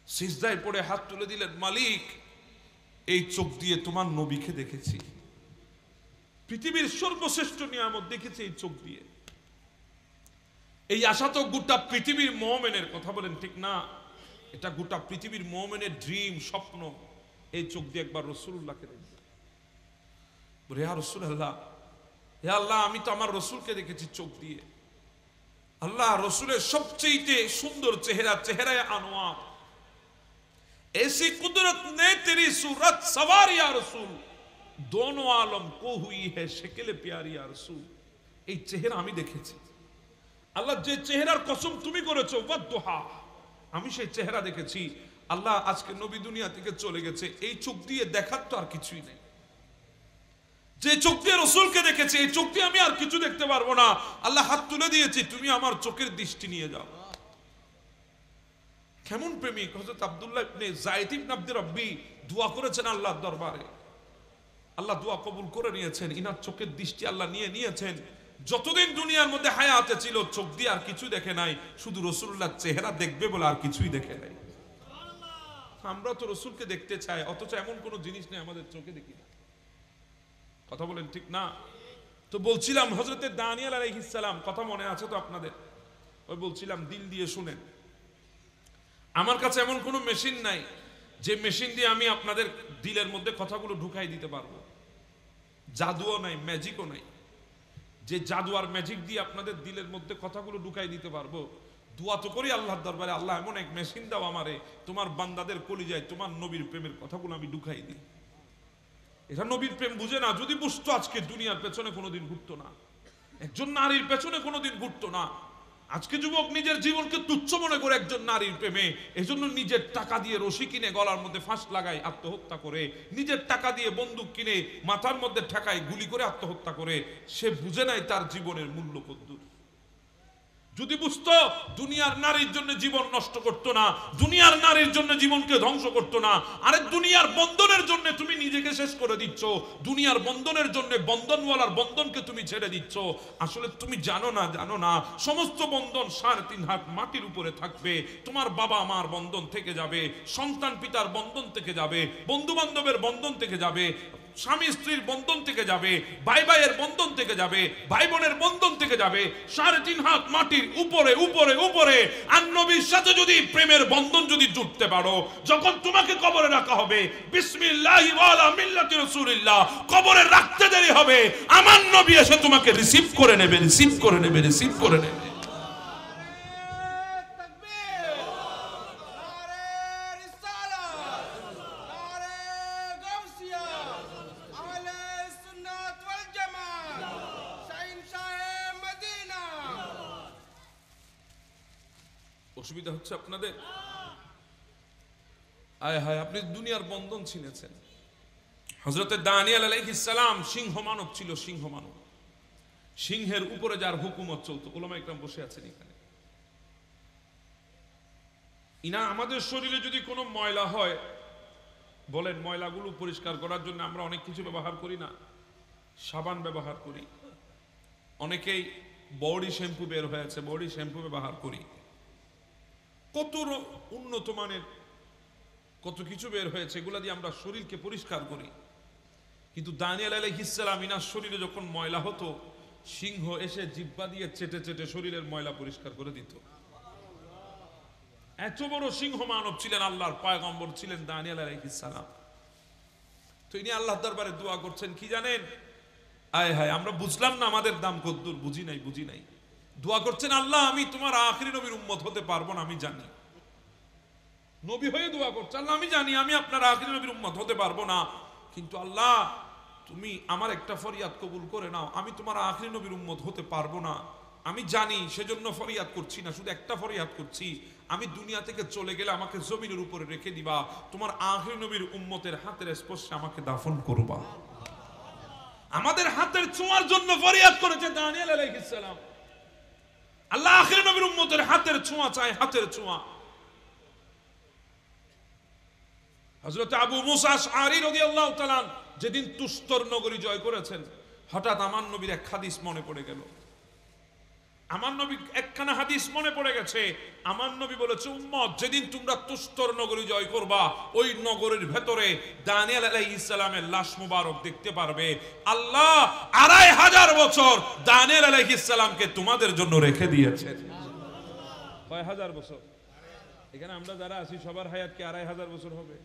S1: সিজদায় পড়ে হাত তুলে দিলেন, মালিক এই চোখ দিয়ে তোমার নবীকে দেখেছি, পৃথিবীর সর্বশ্রেষ্ঠ নিয়ামত দেখেছি এই চোখ দিয়ে। এই আশা তো গোটা পৃথিবীর মুমিনের, কথা বলেন ঠিক না? এটা গোটা পৃথিবীর মুমিনের ড্রিম, স্বপ্ন, এই চোখ দিয়ে একবার রাসূলুল্লাহকে দেখব। বলে ইয়া রাসূলুল্লাহ, হে আল্লাহ, আমি তো আমার রসুলকে দেখেছি চোখ দিয়ে। আল্লাহ, রসুলের সবচেয়ে সুন্দর চেহারা, চেহারায় আনোয়ার, ऐसी कुदरत ने तेरी सूरत सवार या रसूल, दोनों आलम को हुई है शक्ल प्यारी या रसूल। এই চেহারা আমি দেখেছি আল্লাহ, যে চেহারার কসম তুমি করেছো ওয়াদুহা, আমি সেই চেহারা দেখেছি। আল্লাহ, আজকে নবী দুনিয়া থেকে চলে গেছে, এই চোখ দিয়ে দেখার তো আর কিছুই নেই। যে চোখ দিয়ে রসুলকে দেখেছি, এই চোখ দিয়ে আমি আর কিছু দেখতে পারবো না। আল্লাহ, হাত তুলে দিয়েছি, তুমি আমার চোখের দৃষ্টি নিয়ে যাও। কেমন প্রেমিক হযরত আব্দুল্লাহ ইবনে যায়েদ ইবনে আব্দুর রাব্বি দোয়া করেছেন আল্লাহর দরবারে, আল্লাহ দোয়া কবুল করে নিয়েছেন, ইনার চোখের দৃষ্টি আল্লাহ নিয়ে নিয়েছেন। যতদিন দুনিয়ার মধ্যে হায়াতে ছিল চোখ দিয়ে আর কিছু দেখে নাই, শুধু রাসূলুল্লাহর চেহারা দেখবে বলে আর কিছুই দেখে নাই। আমরা তো রসুলকে দেখতে চাই, অথচ এমন কোন জিনিস নেই আমাদের চোখে দেখি না, কথা বলেন ঠিক না? তো বলছিলাম হযরতে দানিয়েল আলাইহিস সালাম, কথা মনে আছে তো আপনাদের? ওই বলছিলাম দিল দিয়ে শুনেন। আমার কাছে এমন কোনো মেশিন নাই যে মেশিন দিয়ে আমি আপনাদের দিলের মধ্যে কথাগুলো ঢুকাই দিতে পারবো। জাদুও নাই, ম্যাজিকও নাই যে জাদু আর ম্যাজিক দিয়ে আপনাদের দিলের মধ্যে কথাগুলো ঢুকাই দিতে পারবো। দোয়া তো করি আল্লাহর দরবারে, আল্লাহ এমন এক মেশিন দাও আমারে, তোমার বান্দাদের কলিজায় তোমার নবীর প্রেমের কথাগুলো আমি ঢুকাই দিই। এটা নবীর প্রেম বুঝে না, যদি বুঝতো আজকে দুনিয়ার পেছনে কোনোদিন ঘুরতো না, একজন নারীর পেছনে কোনোদিন ঘুরতো না। আজকে যুবক নিজের জীবনকে তুচ্ছ মনে করে একজন নারীর প্রেমে, এজন্য নিজের টাকা দিয়ে রশি কিনে গলার মধ্যে ফাঁস লাগায় আত্মহত্যা করে, নিজের টাকা দিয়ে বন্দুক কিনে মাথার মধ্যে ঠেকায় গুলি করে আত্মহত্যা করে। সে বুঝে নাই তার জীবনের মূল্য কদ্দুর। যদি বুঝতো দুনিয়ার নারীর জন্য জীবন নষ্ট করতো না, দুনিয়ার নারীর জন্য জীবনকে ধ্বংস করতো না। আরে দুনিয়ার বন্ধনের জন্য তুমি নিজেকে শেষ করে দিচ্ছ, দুনিয়ার বন্ধনের জন্য বন্ধনওয়ালার বন্ধনকে তুমি ছেড়ে দিচ্ছ। আসলে তুমি জানো না সমস্ত বন্ধন 3.5 হাত মাটির উপরে থাকবে। তোমার বাবা মার বন্ধন থেকে যাবে, সন্তান পিতার বন্ধন থেকে যাবে, বন্ধু বান্ধবের বন্ধন থেকে যাবে, স্বামী স্ত্রীর বন্ধন থেকে যাবে, ভাই ভাইয়ের বন্ধন থেকে যাবে, ভাই বোনের বন্ধন থেকে যাবে। 3.5 হাত মাটির উপরে উপরে উপরে। আর নবীর সাথে যদি প্রেমের বন্ধন যদি জুড়তে পারো, যখন তোমাকে কবরে রাখা হবে, বিসমিল্লাহি ওয়ালা মিল্লাতি রাসূলিল্লাহ, কবরে রাখতে দেরি হবে, আমার নবী এসে তোমাকে রিসিভ করে নেবে, রিসিভ করে নেবে, রিসিভ করে নেবে। অসুবিধা হচ্ছে আপনাদের? আয় হায়, আপনি দুনিয়ার বন্ধন ছিনেছেন। হযরতে দানিয়েল আলাইহিস সালাম সিংহ মানব ছিল, সিংহ মানব। সিংহের উপরে যার হুকুমত চলতো, উলামা ইকরাম বসে আছেন এখানে। ইনা আমাদের শরীরে যদি কোনো ময়লা হয়, বলেন ময়লাগুলো পরিষ্কার করার জন্য আমরা অনেক কিছু ব্যবহার করি না? সাবান ব্যবহার করি, অনেকেই বডি শ্যাম্পু বের হয়েছে, বডি শ্যাম্পু ব্যবহার করি, কত উন্নত মানের কত কিছু বের হয়েছে, এগুলা দিয়ে আমরা শরীরকে পরিষ্কার করি। কিন্তু দানিয়েল আলাইহিস সালাম ইনার শরীরে যখন ময়লা হতো, সিংহ এসে জিহ্বা দিয়ে চেটে চেটে শরীরের ময়লা পরিষ্কার করে দিত। এত বড় সিংহ মানব ছিলেন, আল্লাহর পয়গম্বর ছিলেন দানিয়েল আলাইহিস সালাম। তো ইনি আল্লাহর দরবারে দোয়া করছেন কি জানেন? আয় হায়, আমরা বুঝলাম না আমাদের দাম কদ্দুর, বুঝি নাই। দোয়া করছেন, আল্লাহ আমি তোমার আখিরি নবীর উম্মত হতে পারবো না, আমি জানি। নবী হয়ে দোয়া করছে, আল্লাহ আমি জানি আমি আপনার আখিরি নবীর উম্মত হতে পারবো না, কিন্তু আল্লাহ তুমি আমার একটা ফরিয়াদ কবুল করে নাও, আমি তোমার আখিরি নবীর উম্মত হতে পারবো না, আমি জানি, সেজন্য ফরিয়াদ করছি না, শুধু একটা ফরিয়াদ করছি, আমি দুনিয়া থেকে চলে গেলে আমাকে জমিনের উপরে রেখে দিবা, তোমার আখির নবীর উম্মতের হাতের স্পর্শে আমাকে দাফন করবা। আমাদের হাতের ছোঁয়ার জন্য ফরিয়াদ করেছে দানিয়েল আলাইহিস সালাম। আল্লাহ আখির নবীর উম্মতের হাতের ছোঁয়া চায়, হাতের ছোঁয়া। হযরত আবু মুসা আশআরী রাদিয়াল্লাহু তাআলা যেদিন তুস্তর নগরী জয় করেছেন, হঠাৎ আমার নবীর এক হাদিস মনে পড়ে গেল। আমার নবী একখানা হাদিস মনে পড়ে গেছে। আমার নবী বলেছে, উম্মত, যেদিন তোমরা তুস্তর নগরী জয় করবা, ওই নগরের ভেতরে দানিয়েল আলাইহিস সালামের লাশ মুবারক দেখতে পারবে। আল্লাহ 2500 বছর দানিয়েল আলাইহিস সালামকে তোমাদের জন্য রেখে দিয়েছেন। কয় হাজার বছর? এখানে আমরা যারা আছি সবার হায়াত কি 2500 বছর হবে?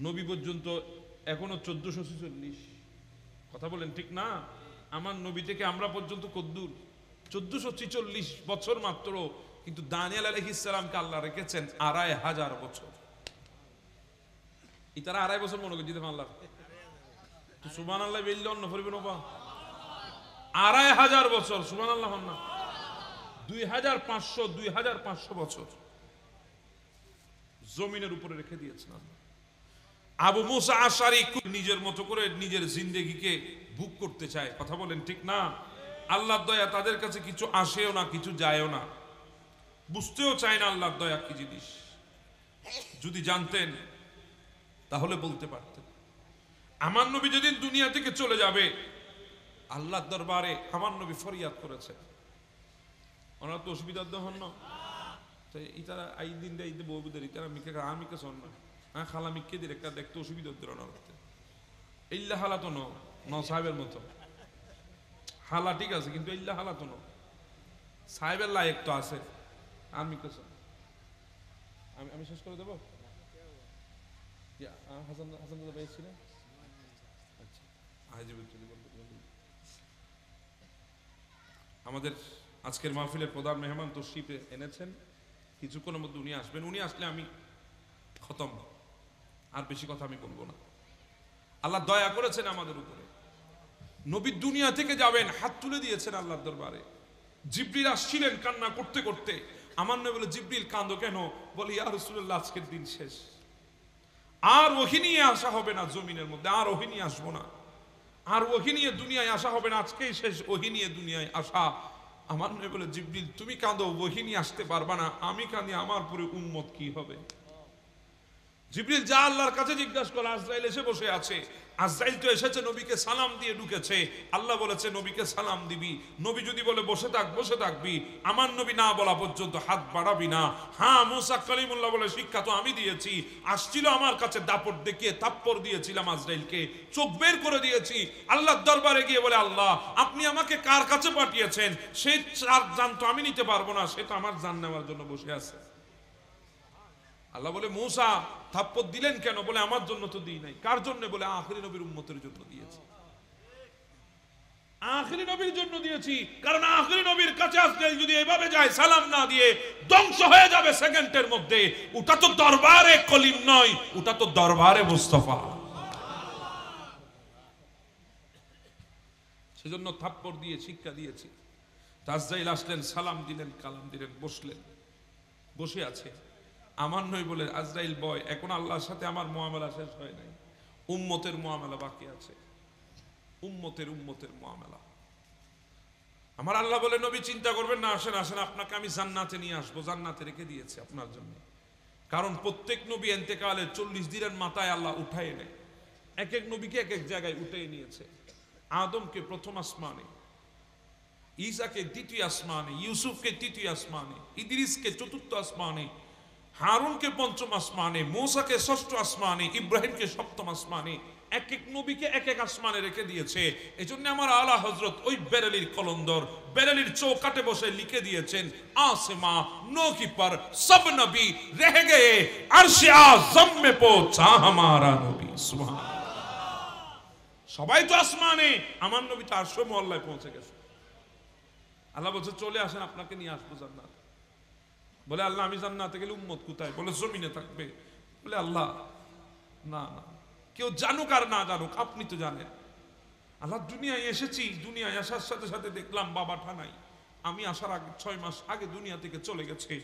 S1: নবী পর্যন্ত এখনো 1446। কথা বলেন ঠিক না? আমার নবী থেকে আমরা পর্যন্ত কদ্দুর? 1446 বছর মাত্র। কিন্তু দানিয়েল আলাইহিস সালামকে আল্লাহ রেখেছেন 2500 বছর। ইতারা 2.5 বছর মনে করে দিতে আল্লাহ তো সুবহানাল্লাহ বললে অন্য পড়বে না। 2500 বছর, সুবহানাল্লাহ না, 2500 বছর জমিনের উপরে রেখে দিয়েছেন আল্লাহ। আবু মুসা আশআরী নিজের মতো করে নিজের জিন্দেগিকে ভোগ করতে চায়। কথা বলেন ঠিক না? আল্লাহর দয়া তাদের কাছে কিছু আসেও না, কিছু যায়ও না, বুঝতেও চায় না আল্লাহর দয়া কি জিনিস। যদি জানতেন তাহলে বলতে পারতেন। আমার নবী যেদিন দুনিয়া থেকে চলে যাবে, আল্লাহর দরবারে আমার নবী ফরিয়াদ করেছে। ওনারা তো অসুবিধার হন না, তাই ইতারা এই দিন দেয় বউদের ইতারা মিকে আমিকে শোন না, হ্যাঁ খালা মিকে দিয়ে একটা দেখতে অসুবিধা হতে না করতে। ইল্লা হালা তো ন সাহেবের মতো হালা ঠিক আছে, কিন্তু ইল্লা হালা তো ন সাহেবের লায়ক তো আছে। আমি আমি শেষ করে দেবো। হাসান হাসান দাদা ভাই ছিলেন। আচ্ছা, আমাদের আজকের মাহফিলের প্রধান মেহমান তশরিফ এনেছেন, কিছুক্ষণের মধ্যে উনি আসবেন। উনি আসলে আমি খতম, আর বেশি কথা আমি বলবো না। আল্লাহ দয়া করেছেন আমাদের উপরে। নবী দুনিয়া থেকে যাবেন, হাত তুলে দিয়েছেন আল্লাহর দরবারে। জিবরিল আসছিলেন কান্না করতে করতে। আমার নবী বলে, জিবরিল কাঁদো কেন? বলি, ইয়া রাসূলুল্লাহ, আজকের দিন শেষ, আর ওহী নিয়ে আসা হবে না জমিনের মধ্যে, আর ওহী নিয়ে আসবো না, আর ওহী নিয়ে দুনিয়ায় আসা হবে না, আজকেই শেষ ওহী নিয়ে দুনিয়ায় আসা। আমার নবী বলে, জিবরিল তুমি কাঁদো, ওহী নিয়ে আসতে পারবা না, আমি কাঁদি, আমার পরে উম্মত কি হবে? জিবরিল যা আল্লাহর কাছে জিজ্ঞাসা করল। আজরাইল এসে বসে আছে। আজরাইল তো এসেছে, নবীকে সালাম দিয়ে ঢুকেছে। আল্লাহ বলেছে নবীকে সালাম দিবি। নবী যদি বলে বসে থাক, বসে থাকবি। আমার নবী না বলা পর্যন্ত হাত বাড়াবি না। হ্যাঁ, মুসা কালিমুল্লাহ বলে শিক্ষা তো আমি দিয়েছি। আসছিল আমার কাছে দাপট দেখিয়ে থাপ্পড় দিয়েছিলাম আজরাইলকে, চোখ বের করে দিয়েছি। আল্লাহর দরবারে গিয়ে বলে, আল্লাহ আপনি আমাকে কার কাছে পাঠিয়েছেন? সে জান তো আমি নিতে পারবো না, সে তো আমার জান নেওয়ার জন্য বসে আছে। আল্লাহ বলে, মুসা থাপ্পড় দিলেন কেন? বলে, আমার জন্য তো দিই নাই। কার জন্য? বলে, আখিরি নবীর উম্মতের জন্য দিয়েছি। আখিরি নবীর জন্য দিয়েছি, কারণ আখিরি নবীর কাছে আজরাইল যদি এভাবে যায় সালাম না দিয়ে, ধ্বংস হয়ে যাবে সেকেন্ডের মধ্যে। ওটা তো দরবারে কলিম নয়, ওটা তো দরবারে মুস্তাফা। সেজন্য থাপ্পড় দিয়ে শিক্ষা দিয়েছি। আজরাইল আসলেন, সালাম দিলেন, কালাম দিলেন, বসলেন, বসে আছে। আমার নই বলে, আজরাইল বয়, এখন আল্লাহর সাথে আমার মুআমালা শেষ হয় নাই, উম্মতের মুআমালা বাকি আছে। উম্মতের মুআমালা। আমার আল্লাহ বলে, নবী চিন্তা করবেন না, আসেন আসেন, আপনাকে আমি জান্নাতে নিয়ে আসবো, জান্নাতে রেখে দিয়েছি আপনার জন্য। কারণ প্রত্যেক নবী ইন্তেকালের 40 দিনের মাথায় আল্লাহ উঠায় নেয়। এক এক নবীকে এক এক জায়গায় উঠিয়ে নিয়েছে। আদমকে প্রথম আসমানে, ঈসাকে দ্বিতীয় আসমানে, ইউসুফকে তৃতীয় আসমানে, ইদ্রিসকে চতুর্থ আসমানে, হারুনকে পঞ্চম আসমানে, মূসাকে ষষ্ঠ আসমানে, ইব্রাহিমকে সপ্তম আসমানে। এক এক নবীকে এক এক আসমানে রেখে দিয়েছে। এজন্য আমার আলা হযরত ওই বেরেলির কলন্দর, বেরেলির চৌকাটে বসে লিখে দিয়েছেন, आसमा नो की पर सब नबी रह गए, अर्श आज़म में पहुंचा हमारा नबी। सुभान সবাই তো আসমানে, আমার নবী তো আরশ মহল্লায় পৌঁছে গেছে। আল্লাহ বলছে, চলে আসেন, আপনাকে নিয়ে আসবো জান্নাত। বলে, আল্লাহ আমি জান্নাতে গেলে উম্মত কোথায়? বলে, জমিনে থাকবে। বলে, আল্লাহ না না, কেউ জানুক আর না জানুক, আপনি তো জানেন। আল্লাহ দুনিয়ায় এসেছি, দুনিয়ায় আসার সাথে সাথে দেখলাম বাবাটা নাই। আমি আসার আগে 6 মাস আগে দুনিয়া থেকে চলে গেছে।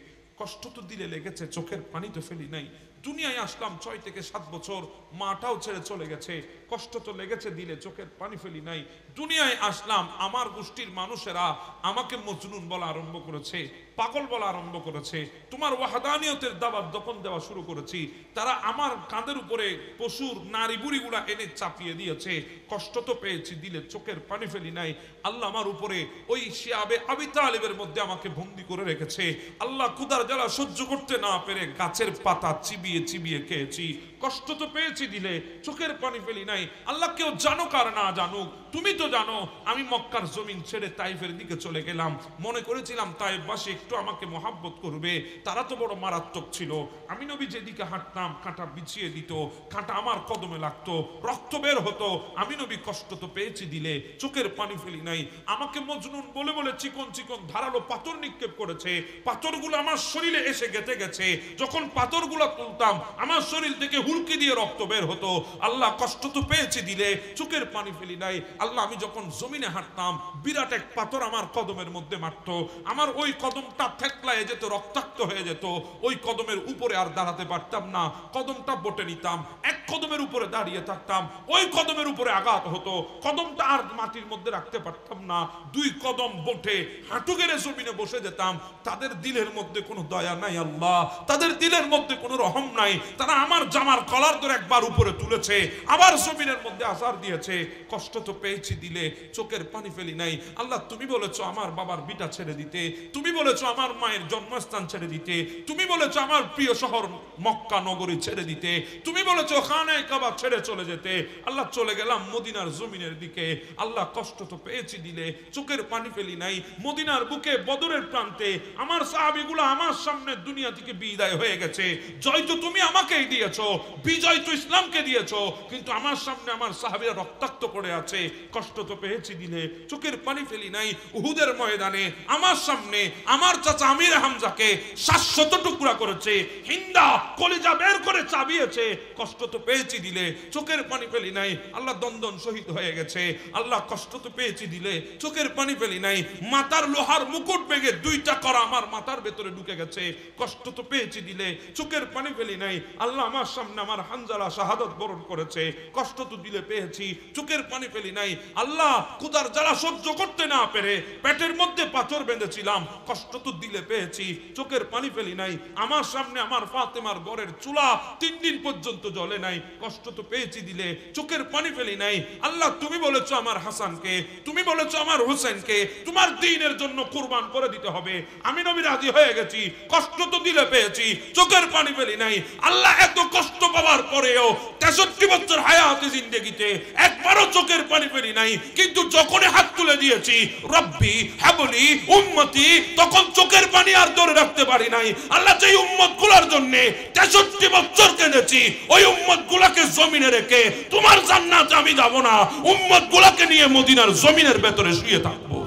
S1: কষ্ট তো দিলে লেগেছে, চোখের পানি তো ফেলি নাই। দুনিয়ায় আসলাম 6 থেকে 7 বছর, মাটাও ছেড়ে চলে গেছে, কষ্ট তো লেগেছে দিলে, চোখের পানি ফেলি নাই। দুনিয়ায় আসলাম, আমার গোষ্ঠীর মানুষেরা আমাকে মজনুন বলা আরম্ভ করেছে, পাগল বলা আরম্ভ করেছে। তোমার ওয়াহাদানিয়তের দাওয়াত যখন দেওয়া শুরু করেছি, তারা আমার কাঁধের উপরে পশুর নারী বুড়িগুলা এনে চাপিয়ে দিয়েছে। কষ্ট তো পেয়েছি দিলে, চোখের পানি ফেলি নাই। আল্লাহ আমার উপরে ওই শিয়াবে আবি তালিবের মধ্যে আমাকে বন্দি করে রেখেছে। আল্লাহ ক্ষুধার জ্বালা সহ্য করতে না পেরে গাছের পাতা চিবিয়ে চিবিয়ে খেয়েছি। কষ্ট তো পেয়েছি দিলে, চোখের পানি ফেলি নাই। আল্লাহ কেউ জানুক আর না জানুক, তুমি তো জানো আমি মক্কার জমিন ছেড়ে তাইফের দিকে চলে গেলাম। মনে করেছিলাম তাইফবাসী একটু আমাকে মহাব্বত করবে, তারা তো বড় মারাত্মক ছিল। আমি নবী যেদিকে হাঁটতাম কাঁটা বিছিয়ে দিত, কাঁটা আমার কদমে লাগতো, রক্ত বের হতো। আমি নবী কষ্ট তো পেয়েছি দিলে, চোখের পানি ফেলি নাই। আমাকে মজনুন বলে বলে চিকন চিকন ধারালো পাথর নিক্ষেপ করেছে। পাথরগুলো আমার শরীরে এসে গেঁথে গেছে। যখন পাথরগুলো তুলতাম আমার শরীর থেকে হুলকি দিয়ে রক্ত বের হতো। আল্লাহ কষ্ট তো পেয়েছি দিলে, চোখের পানি ফেলি নাই। আল্লাহ আমি যখন জমিনে হাঁটতাম, বিরাট এক পাথর আমার কদমের মধ্যে মারত। আমার ওই কদমটা থেতলায় যেত, রক্তাক্ত হয়ে যেত। ওই কদমের উপরে আর দাঁড়াতে পারতাম না, কদমটা বটে নিতাম, এক কদমের উপরে দাঁড়িয়ে থাকতাম, ওই কদমের উপরে আঘাত হতো, কদমটা আর মাটির মধ্যে রাখতে পারতাম না। 2 কদম বটে হাঁটু গেড়ে জমিনে বসে যেতাম। তাদের দিলের মধ্যে কোনো দয়া নাই আল্লাহ, তাদের দিলের মধ্যে কোনো রহম নাই। তারা আমার জামার কলার ধরে একবার উপরে তুলেছে, আবার জমিনের মধ্যে আছাড় দিয়েছে। কষ্ট তো পেয়েছি দিলে, চোখের পানি ফেলি নাই। আল্লাহ তুমি বলেছো আমার বাবার বিটা ছেড়ে দিতে, তুমি বলেছো আমার মায়ের জন্মস্থান ছেড়ে দিতে, তুমি বলেছো আমার প্রিয় শহর মক্কা নগরী ছেড়ে দিতে, তুমি বলেছো খানায়ে কাবা ছেড়ে চলে যেতে। আল্লাহ চলে গেলাম মদিনার জমিনের দিকে। আল্লাহ কষ্ট তো পেয়েছি দিলে, চোখের পানি ফেলি নাই। মদিনার বুকে বদরের প্রান্তে আমার সাহাবীগুলো আমার সামনে দুনিয়া থেকে বিদায় হয়ে গেছে। জয় তো তুমি আমাকেই দিয়েছো, বিজয় তো ইসলামকে দিয়েছো, কিন্তু আমার সামনে আমার সাহাবীরা রক্তাক্ত পড়ে আছে। কষ্ট তো পেয়েছি দিলে, চোখের পানি ফেলি নাই। উহুদের ময়দানে আমার সামনে আমার চাচা আমির হামজাকে 700 টুকরা করেছে, হিন্দা কলিজা বের করে চাবিয়েছে। কষ্ট তো পেয়েছি দিলে, চোখের পানি ফেলি নাই। আল্লাহ দন্দন শহীদ হয়ে গেছে। আল্লাহ কষ্ট তো পেয়েছি দিলে, চোখের পানি ফেলি নাই। মাথার লোহার মুকুট ভেঙে 2টা করা আমার মাথার ভেতরে ঢুকে গেছে। কষ্ট তো পেয়েছি দিলে, চোখের পানি ফেলি নাই। আল্লাহ আমার সামনে আমার হানজালা শাহাদাত বরণ করেছে। কষ্ট তো দিলে পেয়েছি, চোখের পানি ফেলি নাই। আল্লাহ ক্ষুধার জ্বালা সহ্য করতে না পেরে পেটের মধ্যে পাথর বেঁধেছিলাম। কষ্ট তো দিলে পেয়েছি, চোখের পানি ফেলি নাই। আমার সামনে আমার ফাতেমার ঘরের চুলা 3 দিন পর্যন্ত জ্বলে নাই। কষ্ট তো পেয়েছি দিলে, চোখের পানি ফেলি নাই। আল্লাহ তুমি বলেছো আমার হাসানকে, তুমি বলেছো আমার হোসেনকে তোমার দ্বীনের জন্য কুরবান করে দিতে হবে। আমি নবী রাজি হয়ে গেছি। কষ্ট তো দিলে পেয়েছি, চোখের পানি ফেলি নাই। আল্লাহ এত কষ্ট পাওয়ার পরেও 63 বছর হায়াতে জিন্দেগিতে একবারও চোখের পানি ফেলি নাই। কিন্তু যখন হাত তুলে দিয়েছি রব্বি হাবলি উম্মতি, তখন চোখের পানি আর ধরে রাখতে পারি নাই। আল্লাহ যেই উম্মত গুলার জন্য 63 বছর কেঁদেছি, ওই উম্মত গুলাকে জমিনে রেখে তোমার জান্নাত আমি যাব না, উম্মত গুলাকে নিয়ে মদিনার জমিনের ভেতরে শুয়ে থাকবো।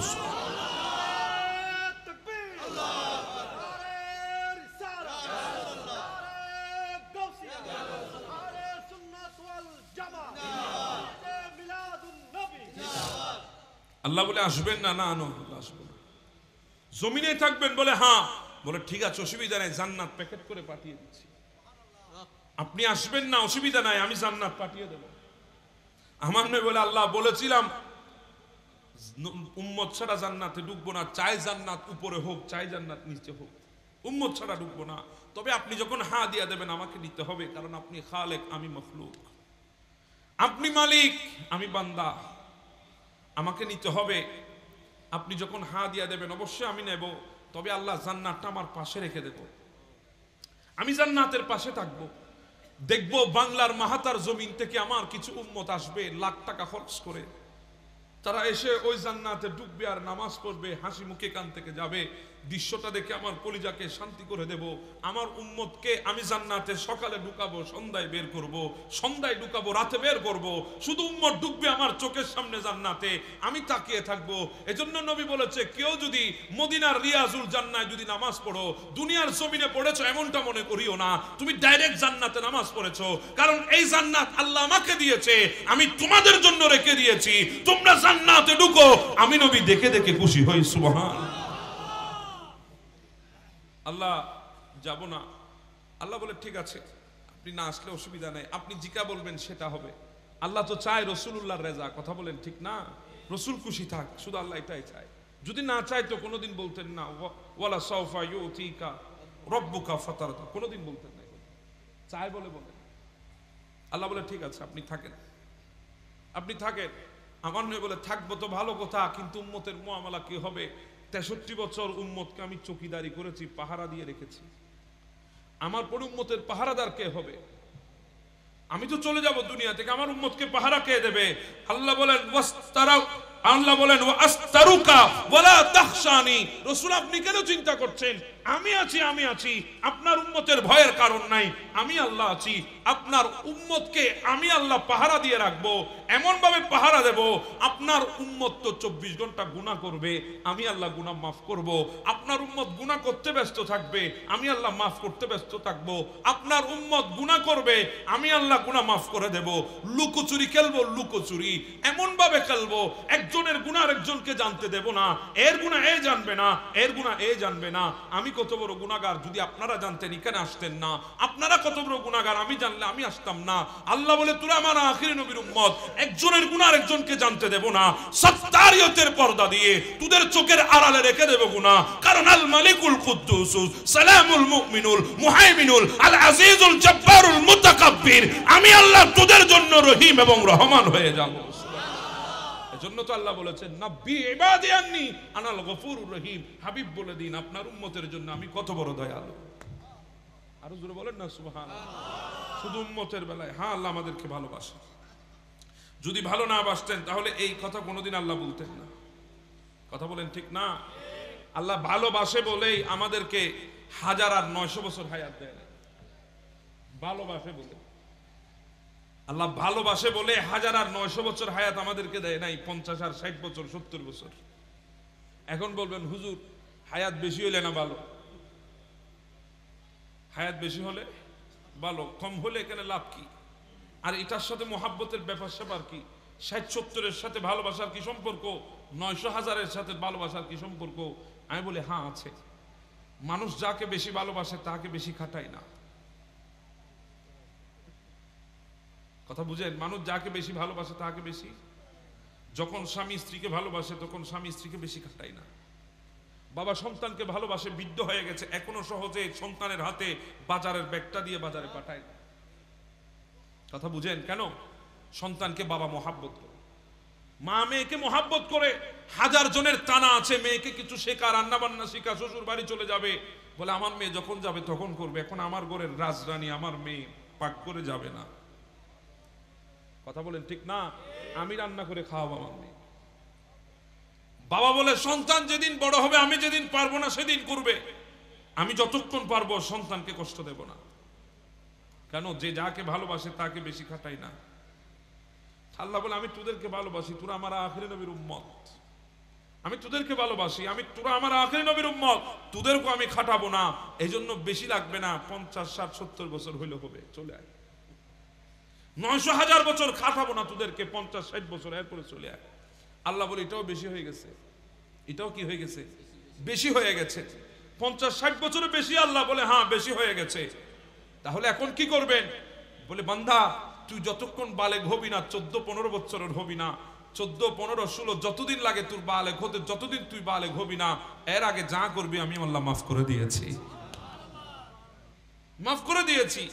S1: আল্লাহ বলে আসবেন না, না আসবেন, জমিনে থাকবেন বলে হ্যাঁ, বলে ঠিক আছে অসুবিধা নাই, জান্নাত প্যাকেট করে পাঠিয়ে দিচ্ছি। আপনি আসবেন না অসুবিধা নাই, আমি জান্নাত পাঠিয়ে দেব। আমার নবী বলে আল্লাহ বলেছিলাম উম্মত ছাড়া জান্নাতে ঢুকবো না, চাই জান্নাত উপরে হোক চাই জান্নাত নিচে হোক, উম্মত ছাড়া ঢুকবো না। তবে আপনি যখন হা দিয়া দেবেন আমাকে নিতে হবে, কারণ আপনি খালেক আমি মখলুক, আপনি মালিক আমি বান্দা, আমাকে নিতে হবে। আপনি যখন হা দিয়া দেবেন অবশ্যই আমি নেব। তবে আল্লাহ জান্নাতটা আমার পাশে রেখে দেব, আমি জান্নাতের পাশে থাকবো। দেখব বাংলার মাহাতার জমিন থেকে আমার কিছু উম্মত আসবে লাখ টাকা খরচ করে, তারা এসে ওই জান্নাতে ডুববে আর নামাজ পড়বে, হাসি মুখে কান থেকে যাবে। দৃশ্যটা দেখে আমার কলিজাকে শান্তি করে দেব। আমার উম্মতকে আমি জান্নাতে সকালে ঢুকাবো, সন্ধ্যায় বের করব, সন্ধ্যায় ঢুকাবো, রাতে বের করব, শুধু উম্মত ঢুকবে আমার চোখের সামনে জান্নাতে, আমি তাকিয়ে থাকবো। এজন্য নবী বলেছে, কেউ যদি মদিনার রিয়াজুল জান্নায় যদি নামাজ পড়ো, দুনিয়ার জমিনে পড়েছো এমনটা মনে করিও না, তুমি ডাইরেক্ট জান্নাতে নামাজ পড়েছো। কারণ এই জান্নাত আল্লাহ আমাকে দিয়েছে, আমি তোমাদের জন্য রেখে দিয়েছি। তোমরা জান্নাতে ঢুকো, আমি নবী দেখে দেখে খুশি হই। সুবহানাল্লাহ। আল্লাহ যাব না, আল্লাহ বলে ঠিক আছে, আপনি না আসলে অসুবিধা নেই, আপনি জিকা বলবেন সেটা হবে। আল্লাহ তো চায় রাসূলুল্লাহর রেজা, কথা বলেন ঠিক না? রাসূল খুশি থাক, শুধু আল্লাহ এটাই চায়। যদি না চায় তো কোনোদিন বলতেন না ওয়ালা সাউফা ইউতিকা রব্বুকা ফাতারদা, কোনোদিন বলতেন না। চায় বলে বলে আল্লাহ বলে ঠিক আছে আপনি থাকেন, আপনি থাকেন। আমার নয় বলে থাকবো তো ভালো কথা, কিন্তু উম্মতের মুআমালা কি হবে? 63 বছর উম্মতকে আমি চৌকিদারি করেছি, পাহারা দিয়ে রেখেছি। আমার পরে উম্মতের পাহারাদার কে হবে? আমি তো চলে যাব দুনিয়া থেকে, আমার উম্মতকে পাহারা কে দেবে? আল্লাহ বলেন ওয়াস্তারাউ, আল্লাহ বলেন ওয়াস্তারুকা ওয়ালা তাখশানি। রাসূল আপনি কেন চিন্তা করছেন? আমি আছি, আমি আছি, আপনার উম্মতের ভয়ের কারণ নাই। আমি আল্লাহ আছি, আপনার উম্মতকে আমি আল্লাহ পাহারা দিয়ে রাখবো। এমন ভাবে পাহারা দেব, আপনার উম্মত তো 24 ঘন্টা গুনাহ করবে, আমি আল্লাহ গুনাহ মাফ করব। আপনার উম্মত গুনাহ করতে ব্যস্ত থাকবে, আমি আল্লাহ মাফ করতে ব্যস্ত থাকবো। আপনার উম্মত গুনাহ করবে, আমি আল্লাহ গুনাহ মাফ করে দেব। লুকোচুরি খেলবো, লুকোচুরি এমন ভাবে খেলবো, একজনের গুনাহ আরেকজনকে জানতে দেব না, এর গুনাহ এ জানবে না, এর গুনাহ এ জানবে না। আমি কত বড় গুনাহগার যদি আপনারা জানতেন এখানে আসতেন না, আপনারা কত বড় গুনাহগার আমি জানলে আমি আসতাম না। আল্লাহ বলে তোরা আমার আখিরি নবীর উম্মত, একজনের গুনাহ আরেকজনকে জানতে দেব না। সত্তারিয়তের পর্দা দিয়ে তোদের চোখের আড়ালে রেখে দেব গুনাহ। কারণ আল মালিকুল কুদ্দুস সালামুল মুমিনুল মুহাইমিনুল আল আজিজুল জব্বারুল মুতাকাব্বির, আমি আল্লাহ তোদের জন্য রহিম এবং রহমান হয়ে যাব। এজন্য তো আল্লাহ বলেছেন নব্বি ইবাদি আন্নী আনাল গফুরুর রহিম। হাবিব বলে দিন আপনার উম্মতের জন্য আমি কত বড় দয়ালু। আরো জোরে বলেন না সুবহানাল্লাহ। শুধু উম্মতের বেলায় হ্যাঁ আল্লাহ আমাদেরকে ভালোবাসে। যদি ভালো না বাসতেন তাহলে এই কথা কোনোদিন আল্লাহ বলতেন না। কথা বলেন ঠিক না? আল্লাহ ভালোবাসে বলেই আমাদেরকে 1000 আর 900 বছর হায়াত দেয় না। ভালোবাসে বলে, আল্লাহ ভালোবাসে বলে 1000 আর 900 বছর হায়াত আমাদেরকে দেয় নাই, 50 আর 60 বছর 70 বছর। এখন বলবেন হুজুর হায়াত বেশি হলে না ভালো? হায়াত বেশি হলে ভালো, কম হলে এখানে লাভ কি? আর এটার সাথে মোহাব্বতের ব্যাপার স্যাপার কি? 60-70-এর সাথে ভালোবাসার কি সম্পর্ক? 900-1000-এর সাথে ভালোবাসার কি সম্পর্ক? আমি বলি হ্যাঁ আছে। মানুষ যাকে বেশি ভালোবাসে তাকে বেশি খাটায় না। কথা বুঝেন? মানুষ যাকে বেশি ভালোবাসে তাকে বেশি, যখন স্বামী স্ত্রীকে ভালোবাসে তখন স্বামী স্ত্রীকে বেশি খাটায় না। বাবা সন্তানকে ভালোবাসে, বৃদ্ধ হয়ে গেছে, এখনো সহজে সন্তানের হাতে বাজারের ব্যাগটা দিয়ে বাজারে পাঠায় না। কথা বুঝেন? কেন? সন্তানকে বাবা মহাব্বত করে, মা মেয়েকে মহাব্বত করে। 1000 জনের টানা আছে মেয়েকে কিছু শেখা, রান্না বান্না শেখা, শ্বশুর বাড়ি চলে যাবে, বলে আমার মেয়ে যখন যাবে তখন করবে। এখন আমার ঘরের রাজরানী আমার মেয়ে পাক করে যাবে না। কথা বলেন ঠিক না? আমি রান্না করে খাওয়াবো আমার মেয়ে। বাবা বলে সন্তান যেদিন বড় হবে, আমি যেদিন পারবো না সেদিন করবে, আমি যতক্ষণ পারবো সন্তানকে কষ্ট দেব না। কেন? যে যাকে ভালোবাসে তাকে বেশি খাটাই না। আল্লাহ বলে আমি তোদেরকে ভালোবাসি, তোরা আমার আখিরি নবীর উম্মত। আমি তোদেরকে ভালোবাসি, তোরা আমার আখিরি নবীর উম্মত, তোদেরকে আমি খাটাবো না। এই জন্য বেশি লাগবে না, 50, 60, 70 বছর হইলে হবে, চলে আয়। 900-1000 বছর খাটাবো না তোদেরকে, 50-60 বছর এরপরে চলে আয়। আল্লাহ বলে এটাও বেশি হয়ে গেছে। এটাও কি হয়ে গেছে? বেশি হয়ে গেছে। 50-60 বছরের বেশি। আল্লাহ বলে হ্যাঁ বেশি হয়ে গেছে। তাহলে এখন কি করবেন? বলে বান্দা তুই যতক্ষণ বালেগ হবি না, 14-15 বছরের হবি না, 14-15-16 যতদিন লাগে তোর বালেগ হতে, যতদিন তুই বালেগ হবি না, এর আগে যা করবি আমি আল্লাহ মাফ করে দিয়েছি। মাফ করে দিয়েছি।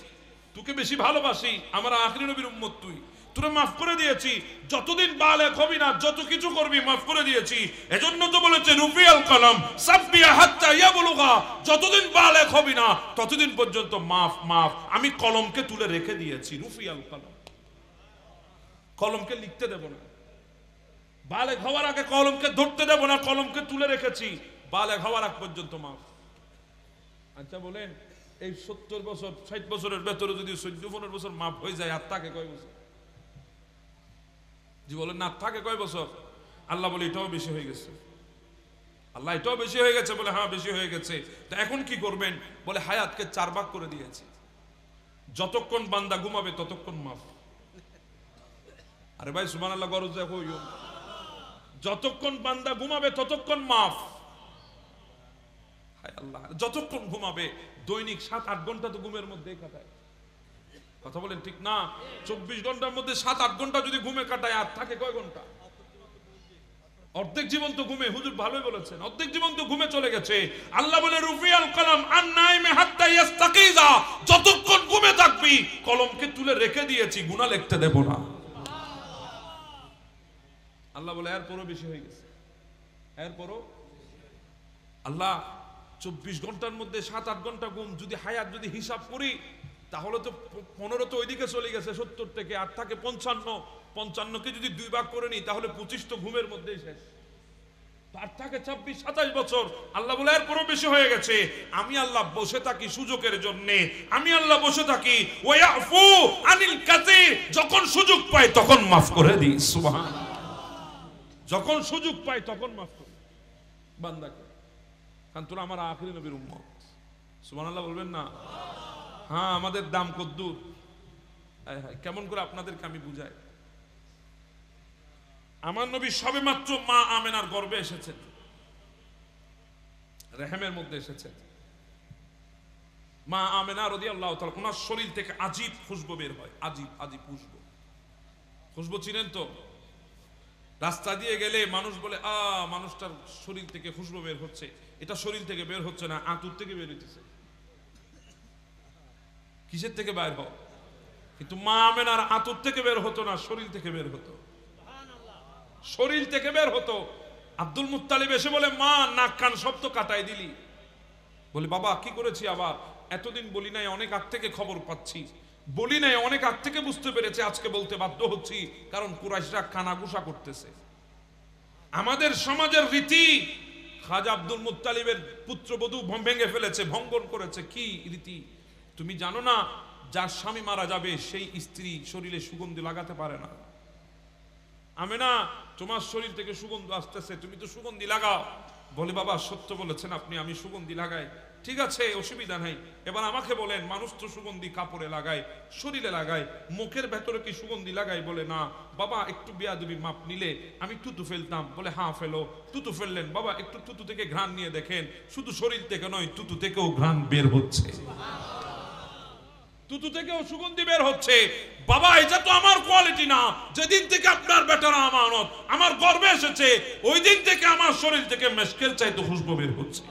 S1: তোকে বেশি ভালোবাসি, আমার আখিরি নবীর উম্মত তুই, তোরে মাফ করে দিয়েছি। যতদিন বালেগ হবি না, যত কিছু করবি মাফ করে দিয়েছি। এজন্য তো বলেছে রুফিয়াল কলম সাবিয়া হাত্তা ইয়াবলুগা, যতদিন বালেগ হবি না ততদিন পর্যন্ত মাফ মাফ, আমি কলমকে তুলে রেখে দিয়েছি। রুফিয়াল কলম, কলমকে লিখতে দেব না। বালেগ হওয়ার আগে কলমকে ধরতে দেব না, কলমকে তুলে রেখেছি। বালেগ হওয়ার আগ পর্যন্ত মাফ। আচ্ছা বলেন, এই 70 বছর 60 বছরের ভেতরে যদি 14-15 বছর মাফ হয়ে যায়, আর থাকে কয় বছর? জি বলেন না, থাকে কয় বছর? আল্লাহ বলে এটাও বেশি হয়ে গেছে। আল্লাহ এটাও বেশি হয়ে গেছে বলে, হ্যাঁ বেশি হয়ে গেছে। তো এখন কি করবেন? বলে হায়াতকে 4 ভাগ করে দিয়েছে, যতক্ষণ বান্দা ঘুমাবে ততক্ষণ মাফ। আরে ভাই সুবহানাল্লাহ, গরজ দেখো, যতক্ষণ বান্দা ঘুমাবে ততক্ষণ মাফ। হায় আল্লাহ, যতক্ষণ ঘুমাবে, দৈনিক 7-8 ঘন্টা তো ঘুমের মধ্যেই কাটায়। কথা বলেন ঠিক না? 24 ঘন্টার মধ্যে 7-8 ঘন্টা যদি ঘুমে কাটায়, আর থাকে কয় ঘন্টা? অর্ধেক জীবন তো ঘুমে। হুজুর ভালোই বলেছেন, অর্ধেক জীবন তো ঘুমে চলে গেছে। আল্লাহ বলে রুফিয়াল কলম আন নাইমে হাত্তা ইয়াস্তাকিজা, যতক্ষণ ঘুমে থাকবি কলমকে তুলে রেখে দিয়েছি, গুনাহ লিখতে দেব না। আল্লাহ বলে এরপরও বেশি হয়ে গেছে, এরপরও। আল্লাহ 24 ঘন্টার মধ্যে 7-8 ঘন্টা ঘুম, যদি হায়াত যদি হিসাব করি তাহলে তো 15 তো ওইদিকে চলে গেছে 70 থেকে, আর থাকে 55। 55কে যদি 2 ভাগ করে নি তাহলে 25 তো ঘুমের মধ্যেই শেষ, আর থাকে 26-27 বছর। আল্লাহ বলে এরপরও বেশি হয়ে গেছে। আমি আল্লাহ বসে থাকি সুযোগের জন্য, আমি আল্লাহ বসে থাকি ওয়াফু আনিল কাসির, যখন সুযোগ পাই তখন মাফ করে দিই। সুবহানাল্লাহ, যখন সুযোগ পাই তখন মাফ করি বান্দাকে। কারণ তোরা আমার আখিরি নবীর উম্মত। সুবহানাল্লাহ বলবেন না? হ্যাঁ, আমাদের দাম কদ্দুর। কেমন করে আপনাদেরকে আমি বুঝাই। আমার নবী সবেমাত্র মা আমেনার গর্ভে এসেছেন, রেহেমের মধ্যে এসেছেন। মা আমেনা রাদিয়াল্লাহু তাআলা, ওনার শরীর থেকে আজীব খুশবু বের হয়, আজীব আজীব খুশবু। খুশবু চিনেন তো? রাস্তা দিয়ে গেলে মানুষ বলে, মানুষটার শরীর থেকে খুশবু বের হচ্ছে। এটা শরীর থেকে বের হচ্ছে না, আঁতুর থেকে বের হইতেছে। কিসের থেকে বের হয়? কিন্তু মা আমেনার আঁতুর থেকে বের হতো না, শরীর থেকে বের হতো, শরীর থেকে বের হতো। আব্দুল মুত্তালিব এসে বলে, মা নাক কান সব তো কাটাই দিলি। বলে, বাবা কি করেছি আবার? এতদিন বলি নাই, অনেক আগ থেকে খবর পাচ্ছি, বলি নাই, অনেক আগ থেকে বুঝতে পেরেছে, আজকে বলতে বাধ্য হচ্ছি, কারণ কুরাইশরা কানাঘুষা করতেছে। আমাদের সমাজের রীতি খাজা আব্দুল মুত্তালিবের পুত্রবধূ ভেঙে ফেলেছে, ভঙ্গন করেছে। কি রীতি তুমি জানো না? যার স্বামী মারা যাবে সেই স্ত্রী শরীরে সুগন্ধি লাগাতে পারে না। আমেনা, তোমার শরীর থেকে সুগন্ধি আসতেছে, তুমি তো সুগন্ধি লাগাও। বলে, বাবা সত্য বলেছেন আপনি, আমি সুগন্ধি লাগাই। ঠিক আছে, অসুবিধা নাই। এবার আমাকে বলেন, মানুষ তো সুগন্ধি কাপড়ে লাগায়, শরীরে লাগায়, মুখের ভেতরে কি সুগন্ধি লাগাই? বলে না। বাবা একটু বেয়াদবি মাপ নিলে আমি তুতু ফেলতাম। বলে হ্যাঁ ফেলো। তুতু ফেললেন। বাবা একটু তুতু থেকে ঘ্রাণ নিয়ে দেখেন, শুধু শরীর থেকে নয়, তুতু থেকেও ঘ্রাণ বের হচ্ছে, তুতু থেকেও সুগন্ধি বের হচ্ছে। বাবা এটা তো আমার কোয়ালিটি না। যেদিন থেকে আপনার বেটার আমানত আমার গর্বে এসেছে, ওই দিন থেকে আমার শরীর থেকে মেশকের চাইতে খুশবু বের হচ্ছে।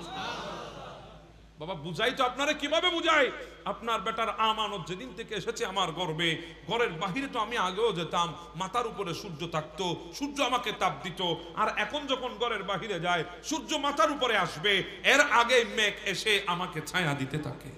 S1: বাবা বুঝাই তো আপনারা, কিভাবে বুঝাই? আপনার বেটার আমানত যেদিন থেকে এসেছে আমার গর্বে, ঘরের বাহিরে তো আমি আগেও যেতাম, মাথার উপরে সূর্য থাকতো, সূর্য আমাকে তাপ দিত। আর এখন যখন ঘরের বাহিরে যায়, সূর্য মাথার উপরে আসবে, এর আগে মেঘ এসে আমাকে ছায়া দিতে থাকে।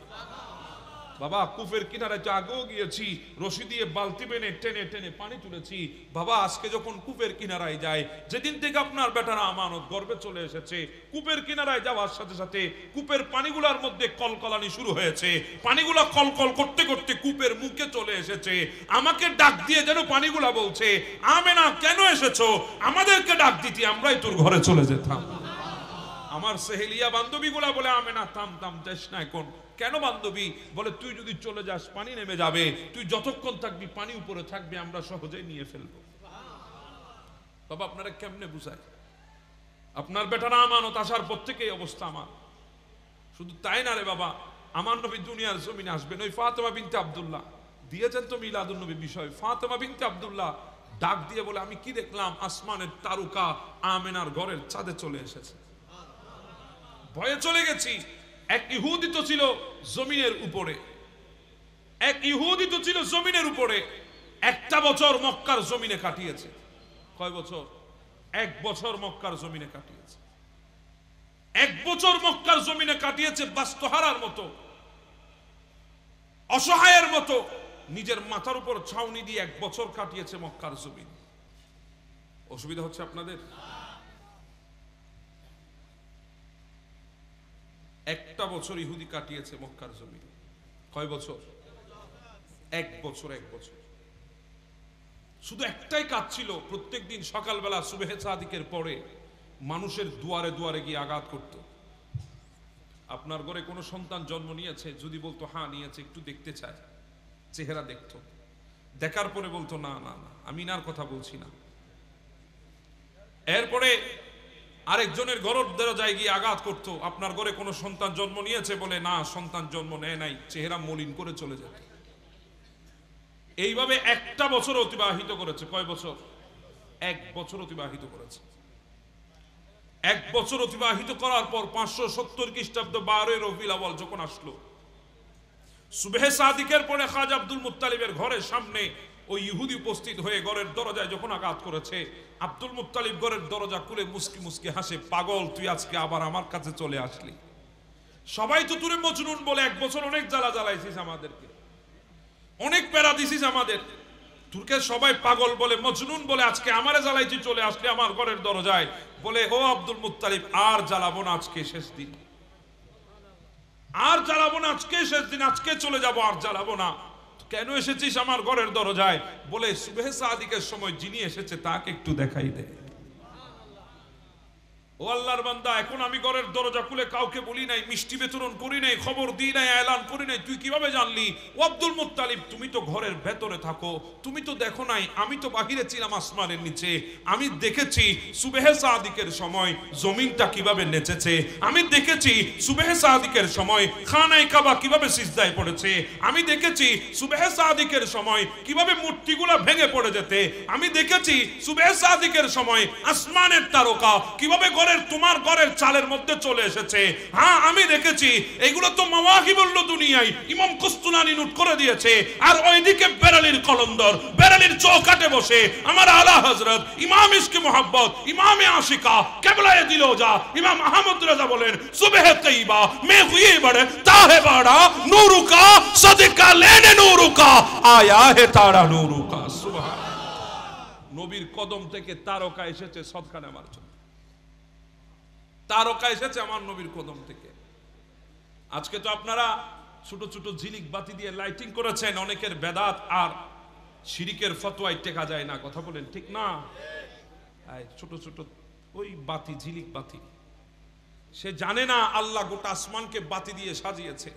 S1: বাবা কূপের কিনারে তো আগেও গিয়েছি, রশি দিয়ে বালতি বেনে টেনে টেনে পানি তুলেছি। বাবা আজকে যখন কূপের কিনারায় যায়, যেদিন থেকে আপনার বেটারা আমানত গর্বে চলে এসেছে, কূপের কিনারায় যাওয়ার সাথে সাথে কূপের পানিগুলোর মধ্যে কলকলানি শুরু হয়েছে। পানিগুলা কলকল করতে করতে কূপের মুখে চলে এসেছে। আমাকে ডাক দিয়ে যেন পানিগুলা বলছে, আমেনা কেন এসেছো? আমাদেরকে ডাক দিতি, আমরাই তোর ঘরে চলে যেতাম। আমার সেহেলিয়া বান্ধবীগুলা বলে, আমেনা থাম থাম, যাস না এখন। কেন বান্ধবী? বলে, তুই যদি চলে যাস পানি নেমে যাবে, তুই যতক্ষণ থাকবি পানি উপরে থাকবে, আমরা সহজেই নিয়ে ফেলবো। বাবা আপনারা কেমনে বুঝায়? আপনার বেটারা আমানত আসার পর থেকেই অবস্থা আমার। শুধু তাই না রে বাবা, আমার নবী দুনিয়ার জমিনে আসবেন। ওই ফাতেমা বিনতে আব্দুল্লাহ দিয়েছেন তো মিলাদুন নবী বিষয়। ফাতেমা বিনতে আব্দুল্লাহ ডাক দিয়ে বলে, আমি কি দেখলাম? আসমানের তারকা আমেনার ঘরের চাঁদে চলে এসেছে। ভয়ে চলে গেছি। এক ইহুদি তো ছিল জমিনের উপরে, এক ইহুদি তো ছিল জমিনের উপরে। একটা বছর মক্কার জমিনে কাটিয়েছে। কয় বছর? 1 বছর মক্কার জমিনে কাটিয়েছে। 1 বছর মক্কার জমিনে কাটিয়েছে বাস্তহারার মতো, অসহায়ের মতো। নিজের মাথার উপর ছাউনি দিয়ে 1 বছর কাটিয়েছে মক্কার জমিন। অসুবিধা হচ্ছে আপনাদের? একটা বছর ইহুদি কাটিয়েছে মক্কার জমি। কয় বছর? এক বছর। শুধু একটাই কাজ ছিল, প্রত্যেকদিন সকালবেলা সুবহে সাদিকের পরে মানুষের দুয়ারে দুয়ারে গিয়ে আঘাত করত। আপনার ঘরে কোনো সন্তান জন্ম নিয়েছে? যদি বলতো হ্যাঁ নিয়েছে, একটু দেখতে চায়, চেহারা দেখতো, দেখার পরে বলতো না না না, আমি নার কথা বলছি না। এরপরে আরেকজনের ঘরের দরজায় গিয়ে আঘাত করতো। আপনার ঘরে কোনো সন্তান জন্ম নিয়েছে? বলে না, সন্তান জন্ম নেয় নাই, চেহারা মলিন করে চলে যেত। এইভাবে একটা বছর অতিবাহিত করেছে। কয় বছর? এক বছর অতিবাহিত করেছে। এক বছর অতিবাহিত করার পর 570 খ্রিস্টাব্দ 12 রবিউল আউয়াল যখন আসলো, সুবহে সাদিকের পরে খাজা আব্দুল মুত্তালিবের ঘরের সামনে ওই ইহুদি উপস্থিত হয়ে ঘরের দরজায় যখন আঘাত করেছে, আব্দুল মুত্তালিব ঘরের দরজা খুলে মুস্কি মুস্কি হাসে, পাগল তুই আজকে আবার আমার কাছে চলে আসলি। সবাই তো তুই মজনুন বলে, এক বছর অনেক জ্বালা জ্বালাইছিস আমাদেরকে, অনেক প্যারা দিছিস আমাদের, তুরকে সবাই পাগল বলে, মজনুন বলে, আজকে আমারে জ্বালাইছি, চলে আসলি আমার ঘরের দরজায়। বলে ও আব্দুল মুত্তালিব, আর জ্বালাবো না, আজকে শেষ দিন, আর জ্বালাবো না, আজকে শেষ দিন, আজকে চলে যাবো, আর জ্বালাবো না। কেন এসেছিস আমার ঘরের দরজায়? বলে সুবহে সাদিকের সময় যিনি এসেছে তাকে একটু দেখাই দে। ও আল্লাহর বান্দা, এখন আমি ঘরের দরজা খুলে কাউকে বলি নাই, মিষ্টি বিতরণ করি নাই, খবর দিই নাই, এলান করি নাই, তুই কিভাবে জানলি? ও আব্দুল মুত্তালিব, তুমি তো ঘরের ভেতরে থাকো, তুমি তো দেখো নাই, আমি তো বাহিরে ছিলাম আসমানের নিচে, আমি দেখেছি সুবহে সাদিকের সময় জমিনটা কিভাবে নেচেছে, আমি দেখেছি সুবহে সাদিকের সময় খানায়ে কাবা কিভাবে সিজদায় পড়েছে, আমি দেখেছি সুবহে সাদিকের সময় কিভাবে মূর্তিগুলো ভেঙে পড়ে যেতে, আমি দেখেছি সুবহে সাদিকের সময় আসমানের তারকা কিভাবে তোমার ঘরের চালের মধ্যে চলে এসেছে। হ্যাঁ, আমি দেখেছি, এগুলো তো মাওয়াহিবুল দুনিয়ায় ইমাম কুস্তুলানি নোট করে দিয়েছে। আর ওইদিকে বেরালির কলন্দর, বেরালির চৌকাটে বসে আমার আলা হযরত ইমাম ইশকে মোহাব্বত, ইমামে আশিকা, কেবলায়ে দিলোজা ইমাম আহমদ রাজা বলেন, সুবহে তৈবা মে হুয়ে বড় তাহে বড়া নূরুকা সদকা লেনে নূরুকা আয়া হে তারা নূরুকা। সুবহানাল্লাহ। নবীর কদম থেকে তারকা এসেছে সদকা নেওয়ার জন্য, তারকা এসেছে আমার নবীর কদম থেকে। আজকে তো আপনারা ছোট ছোট ঝিলিক বাতি দিয়ে লাইটিং করেছেন, অনেকের বেদাত আর শিরিকের ফতোয়ায় টেকা যায় না, কথা বলেন ঠিক না? ছোট ছোট ওই বাতি, ঝিলিক বাতি, সে জানে না আল্লাহ গোটা আসমানকে বাতি দিয়ে সাজিয়েছে।